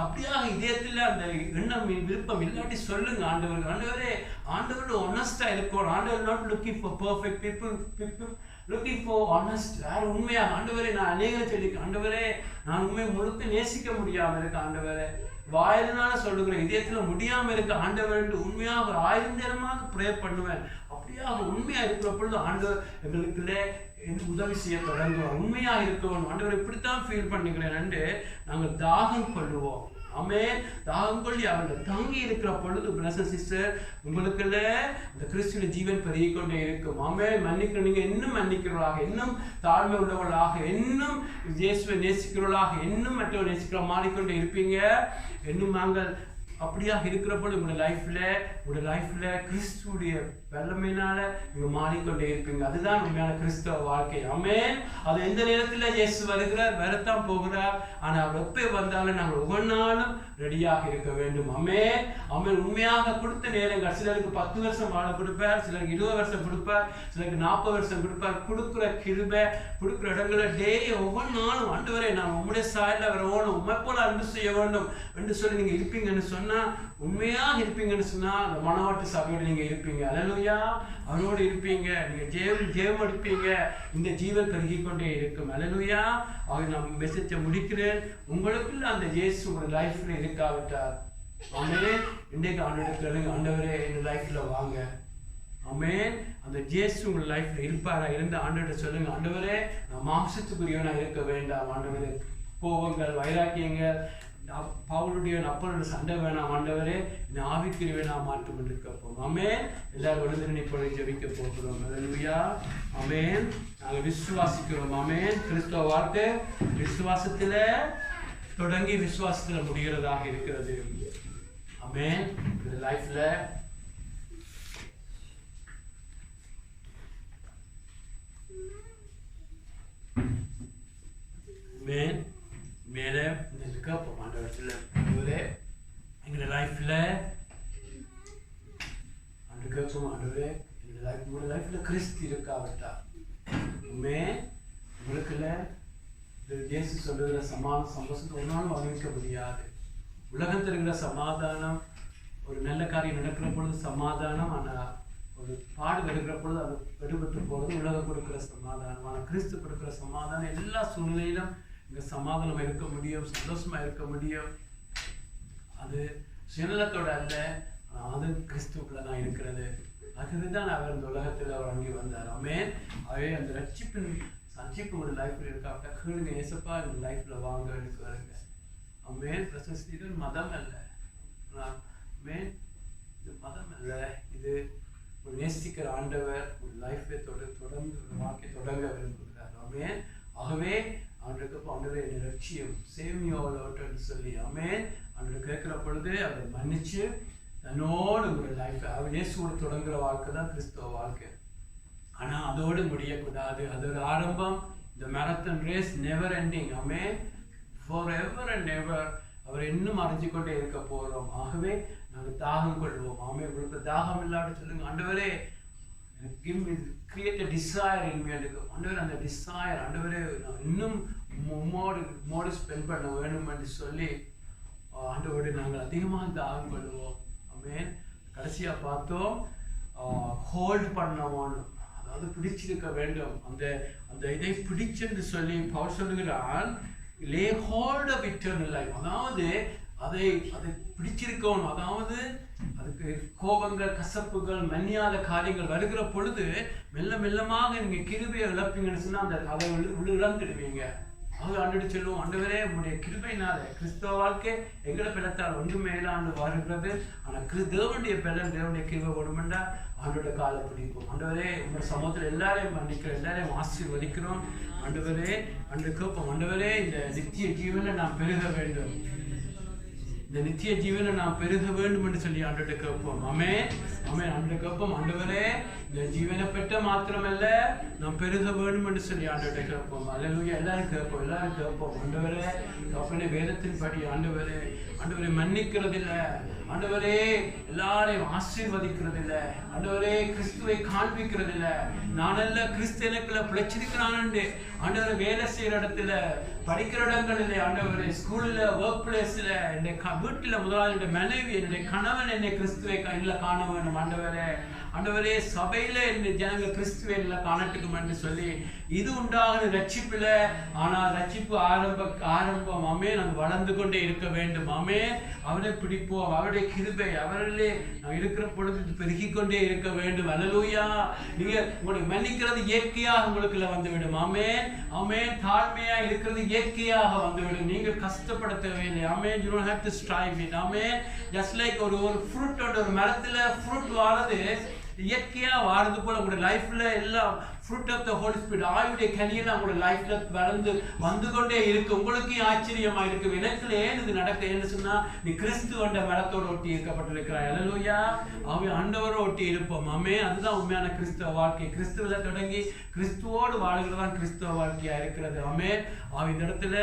[SPEAKER 1] அப்படியாக இதயத்துல அந்த எண்ணம் விருப்பம் இல்லாட்டி சொல்லுங்க ஆண்டவரே ஆண்டவரோட ஒனஸ்டா இருக்கணும். ஆண்டவர் not looking for perfect people looking for honest. யார் உண்மையா ஆண்டவரே, நான் அநேகம் சொல்லிக்க ஆண்டவரே, நான் உண்மையை முழுக்க நேசிக்க முடியாம இருக்க ஆண்டவரே, வாயினால சொல்லுகிற இதயத்துல முடியாம இருக்க ஆண்டவர் உண்மையாக 1000 நேரமாக ப்ரே பண்ணுவேன். அப்படியாக உண்மையா இருக்கிற பொழுது ஆண்டவர் எங்களுக்குள்ளே உதவி செய்ய தொடங்குவோம். உண்மையா இருக்கணும். ஆண்டவர் இப்படித்தான் ஃபீல் பண்ணிக்கிறேன் என்று நாங்கள் தாகம் கொள்ளுவோம். ஆமே. தாகம் கொள்ளி அவர்கள் தங்கி இருக்கிற பொழுது பிரதர் சிஸ்டர் உங்களுக்குள்ள இந்த கிறிஸ்துவின் ஜீவன் பெருகிக் கொண்டே இருக்கும். ஆமே. மன்னிக்கிற நீங்க இன்னும் மன்னிக்கிறவர்களாக, இன்னும் தாழ்மை உள்ளவர்களாக, இன்னும் இயேசுவை நேசிக்கிறவர்களாக, இன்னும் மற்றவரை நேசிக்கிற மாறிக்கொண்டே இருப்பீங்க. இன்னும் நாங்கள் அப்படியாக இருக்கிற பொழுது உங்களுடைய லைஃப்ல கிறிஸ்துடைய வல்லமையினால நீங்க மாறிக்கொண்டே இருப்பீங்க. அதுதான் உண்மையான கிறிஸ்தவ வாழ்க்கை. ஆமென். அது எந்த நேரத்துல இயேசு வருகிறார், வரத்தான் போகிறார். ஆனா அவர் எப்ப வந்தாலும் நாங்கள் ஒவ்வொரு நாளும் ரெடியாக இருக்க வேண்டும். ஆமென். ஆமென். உண்மையாக கொடுத்த நேரங்கள், சிலருக்கு 10 வருஷம் வாழ கொடுப்பார், சிலருக்கு 20 வருஷம் கொடுப்பார், சிலருக்கு 40 வருஷம் கொடுப்பார். கொடுக்குற கிருபை, கொடுக்குற இடங்களை டெய்லி ஒவ்வொரு நாளும் ஆண்டவரே நான் உம்முடைய சாயல்ல வரணும், உண்மை போல அன்பு செய்ய வேண்டும் என்று சொல்லி நீங்க இருப்பீங்கன்னு சொன்னா, உண்மையாக இருப்பீங்கன்னு சொன்னா அந்த மனவாட்டு சபையோட நீங்க இருப்பீங்க. அல்லேலூயா. அவனோடு இருப்பீங்க, நீங்க ஜெயம் அடிப்பீங்க, இந்த ஜீவன் பெருகிக் கொண்டே இருக்கும். அல்லேலூயா. ஆக நான் மெசேஜை முடிக்கிறேன். உங்களுக்குள்ள அந்த இயேசு உங்க லைஃப்ல இருக்காவிட்டார், ஆமென், இன்றைக்கு ஆண்டவரே ஆண்டவரே என் லைஃப்ல வாங்க. ஆமென். அந்த இயேசு உங்க லைஃப்ல இருப்பாரா? இருந்த ஆண்டவரை சொல்லுங்க, ஆண்டவரே நான் மாம்சத்துக்குரியவனா இருக்க வேண்டாம். ஆண்டவரே கோபங்கள், வைராக்கியங்கள், பவுலுடைய அப்பனுடைய சண்டை வேணாம். ஆண்டவரே என்னை ஆவிக்குரியவனா மாற்றும் என்று கேட்போம். ஆமென். எல்லாரும் விழுந்து இப்பொழுது ஜெபிக்க போகிறோம். அல்லேலூயா. ஆமென். நாங்கள் விசுவாசிக்கிறோம். ஆமென். கிறிஸ்தவ வாழ்க்கை விசுவாசத்துல தொடங்கி விசுவாசத்துல முடிகிறதாக இருக்கிறது. ஆமென். இந்த லைஃப்ல ஆமென். உங்களுக்குள்ள இயேசு சொல்லுகிற சமாதான சந்தோஷத்தை ஒரு நாளும் அறிவிக்க முடியாது. உலகத்தில் இருக்கிற சமாதானம், ஒரு நல்ல காரியம் நடக்கிற பொழுது சமாதானம், ஆனால் ஒரு பாடு எடுக்கிற பொழுது அது எடுபட்டு போகிறது உலகம் கொடுக்குற சமாதானம். ஆனால் கிறிஸ்து கொடுக்குற சமாதானம் எல்லா சூழ்நிலையிலும் இங்கே சமாதானம் இருக்க முடியும், சந்தோஷமா இருக்க முடியும். அது சுயநலத்தோட அல்ல, அது கிறிஸ்துக்குள்ள தான் இருக்கிறது. அதுதான் அவர் இந்த உலகத்தில் அவர் அங்கே வந்தார். ஆமென். அவே அந்த ரட்சிப்பு ஒரு லைஃப்ல இருக்கா கேளுங்க, ஏசப்பா இந்த லைஃப்ல வாங்க எடுக்கிறாங்க. ஆமென். பிரசஸ்தி இது மதம் அல்ல. ஆமென். இது மதம் அல்ல, இது ஒரு நேசிக்கிற ஆண்டவர் ஒரு லைஃபை தொடர்ந்து வாழ்க்கை தொடங்க விரும்புகிறார். ஆமென். ஆகவே அவனுக்கு ஆண்டவரே என்னை லட்சியம் சேமியோன்னு சொல்லி ஆமென் அவனுக்கு கேட்கிற பொழுது அவரை மன்னிச்சு தன்னோடு ஒரு லைஃப் அவர் இயேசுவோடு தொடங்குற வாழ்க்கை தான் கிறிஸ்தவ வாழ்க்கை. ஆனா அதோடு முடியக்கூடாது. அதோட ஆரம்பம் இந்த marathon race never ending. Amen. forever and ever அவர் இன்னும் அறிஞ்சு கொண்டே இருக்க போறோம். ஆகவே நாங்கள் தாகம் கொள்வோம். ஆமென். உங்களுக்கு தாகம் இல்லாத சொல்லுங்க, ஆண்டவரே கிரியேட் டிசைர் இன் மீ. ஆண்டவரே அந்த டிசைர், ஆண்டவரே நான் இன்னும் மோடு ஸ்பெண்ட் பண்ண வேணும் என்று சொல்லி ஆண்டவரோடு நாங்கள் அதிகமாக தாகம் கொள்வோம். ஆமென். கடைசியா பார்த்தோம் ஹோல்ட் பண்ணவும், அதாவது பிடிச்சிருக்க வேண்டும். அந்த அந்த இதை பிடிச்சென்று சொல்லி பவுல் சொல்லுகிறான், லே ஹோல்ட் ஆஃப் இட்டர்னல் லைஃப். அதாவது அதை பிடிச்சிருக்கணும். அதாவது அதுக்கு கோபங்கள், கசப்புகள், மன்னியாத காரியங்கள் வருகிற பொழுது மெல்ல மெல்லமாக நீங்க கிருபையை இழப்பீங்கன்னு சொன்னா அதை இழந்துடுவீங்க. அது ஆண்டு சொல்லுவோம், ஆண்டவரே உங்களுடைய கிருபையினால கிறிஸ்தவ வாழ்க்கை எங்களை பலத்தால் ஒன்று மேலாண்டு வருகிறது. ஆனால் தேவனுடைய பலன், தேவனுடைய கிருபை ஒன்றுமெண்டா ஆண்டோட காலை பிடிப்போம். ஆண்டவரே உங்களோட சமூகத்தில் எல்லாரையும் மன்னிக்கிறோம், எல்லாரையும் ஆசீர்வதிக்கிறோம். ஆண்டவரே அன்று கேட்போம், ஆண்டவரே இந்த நித்திய ஜீவனை நாம் பெருக வேண்டும், இந்த நித்திய ஜீவனை நாம் பெருக வேண்டும் என்று சொல்லி ஆண்டோட கேட்போம். ஆமென். ஆமென். ஆண்டு கேட்போம், ஆண்டவரே இந்த ஜீவனை பெற்ற மாத்திரமல்ல நாம் பெருக வேண்டும் என்று சொல்லி ஆண்டோட கேட்போம். அல்லேலூயா. எல்லாரும் கேட்போம். ஆண்டவரே அப்பனே வேதத்தின் படி ஆண்டவரே மன்னிக்கிறதில்லை, ஆண்டவரே எல்லாரையும் ஆசீர்வதிக்கிறதில்லை, ஆண்டவரே கிறிஸ்துவை காண்பிக்கிறதில்லை. நானல்ல கிறிஸ்து எனக்குள்ள பிழைச்சிருக்கிறான். ஆண்டவரை வேலை செய்யற இடத்துல, படிக்கிற இடங்களிலே, ஆண்டவரே ஸ்கூல்ல, ஒர்க் பிளேஸ்ல, என்னுடைய வீட்டுல முதலாவது என்னுடைய மனைவி, என்னுடைய கணவன் என்னை கிறிஸ்துவை காண வேண்டும். ஆண்டவரே சபையில என்னுடைய ஜனங்கள் கிறிஸ்துவை காணட்டுக்கும் என்று சொல்லி இது உண்டாகிற ரட்சிப்புல. ஆனால் ரட்சிப்பு ஆரம்பம். ஆமென். நாங்கள் வளர்ந்து கொண்டே இருக்க வேண்டும். ஆமென். அவரை பிடிப்போம். அவருடைய கிருபை அவரிலே நாங்கள் இருக்கிற பொழுது பெருகிக் கொண்டே இருக்க வேண்டும். அல்லேலூயா. நீங்க உங்களுக்கு மன்னிக்கிறது இயற்கையாக உங்களுக்குள்ள வந்துவிடும். ஆமென். ஆமென். தாழ்மையா இருக்கிறது இயற்கையாக வந்துவிடும். நீங்கள் கஷ்டப்பட தேவையில்லை. ஆமென். you don't have to strive it. Amen. just like ஒரு ஃப்ரூட், ஒரு மரத்துல ஃப்ரூட் வாரது இயற்கையா வாரது போல உங்களுடைய லைஃப்ல எல்லாம் fruit of the Holy Spirit ஆயுடைய கனியெல்லாம் உங்களுடைய லைஃப்ல வளர்ந்து வந்து கொண்டே இருக்கு. உங்களுக்கு ஆச்சரியமா இருக்கு, எனக்கு ஏன் இது நடக்க என்ன சொன்னா, நீ கிறிஸ்துவண்ட மரத்தோடு ஒட்டி இருக்கப்பட்டிருக்கிறாய். அல்லேலூயா. அவன் ஆண்டவரோடு ஒட்டி இருப்போம். ஆமென். அதுதான் உண்மையான கிறிஸ்தவ வாழ்க்கை. கிறிஸ்துவில தொடங்கி கிறிஸ்துவோடு வாழ்கிறதான் கிறிஸ்தவ வாழ்க்கையா இருக்கிறது. ஆமென். அவன் இந்த இடத்துல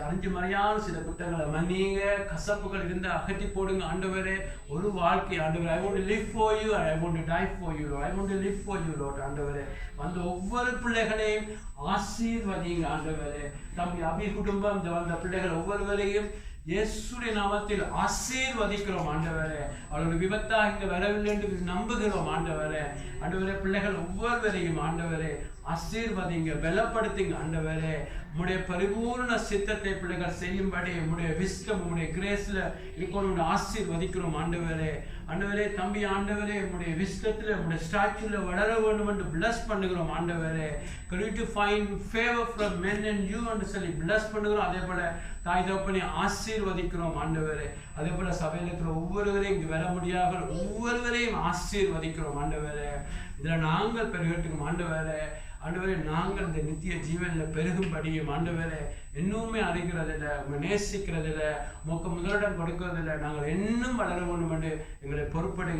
[SPEAKER 1] அஞ்சு மறையான சில குற்றங்களை மன்னிங்க, கசப்புகள் இருந்து அகற்றி போடுங்க. ஆண்டவரே ஒரு வாழ்க்கை, ஆண்டவரே I want to live for you, I want to die for you, I want to live for you Lord. ஆண்டவரே வந்த ஒவ்வொரு பிள்ளைகளையும் ஆசீர்வதிங்க. ஆண்டவரே தம்பி அபி குடும்பம் இந்த வந்த பிள்ளைகள் ஒவ்வொருவரையும் இயேசுவின் நாமத்தில் ஆசீர்வதிக்கிறோம். ஆண்டவரே அவர்களுடைய விபத்தாக இங்க வரவில்லை என்று நம்புகிறோம். ஆண்டவரே பிள்ளைகள் ஒவ்வொருவரையும் ஆண்டவரே ஆசீர்வதிங்க, பலப்படுத்துங்க. ஆண்டவரே உம்முடைய பரிபூர்ண சித்தத்தை பிள்ளைகள் செய்யும்படி உம்முடைய விஸ்டம், உம்முடைய கிரேஸ்ல இருக்கணும் ஆசீர்வதிக்கிறோம். ஆண்டவரே தம்பி ஆண்டவரே உம்முடைய விஸ்டத்துல, உம்முடைய ஸ்டாச்சுல வளர வேண்டும் என்று பிளஸ் பண்ணுகிறோம். ஆண்டவரே to find favor from men and you என்று சொல்லி பிளஸ் பண்ணுகிறோம். அதே போல தாய் தகப்பனை ஆசீர்வதிக்கிறோம். ஆண்டவரே அதே போல சபையில் இருக்கிற ஒவ்வொருவரையும் இங்கு வர முடியாத ஒவ்வொருவரையும் ஆசீர்வதிக்கிறோம். ஆண்டவரே இதுல நாங்கள் பெருகட்டும். ஆண்டவரே நாங்கள் இந்த நித்திய ஜீவனில் பெருகும்படியும் ஆண்டவரே இன்னுமே அறிகிறதில்லை, உங்களை நேசிக்கிறதில்லை, உமக்கு முதலிடம் கொடுக்கிறதில்லை, நாங்கள் இன்னும் வளர வேண்டும் என்று எங்களை பொறுப்படுங்க.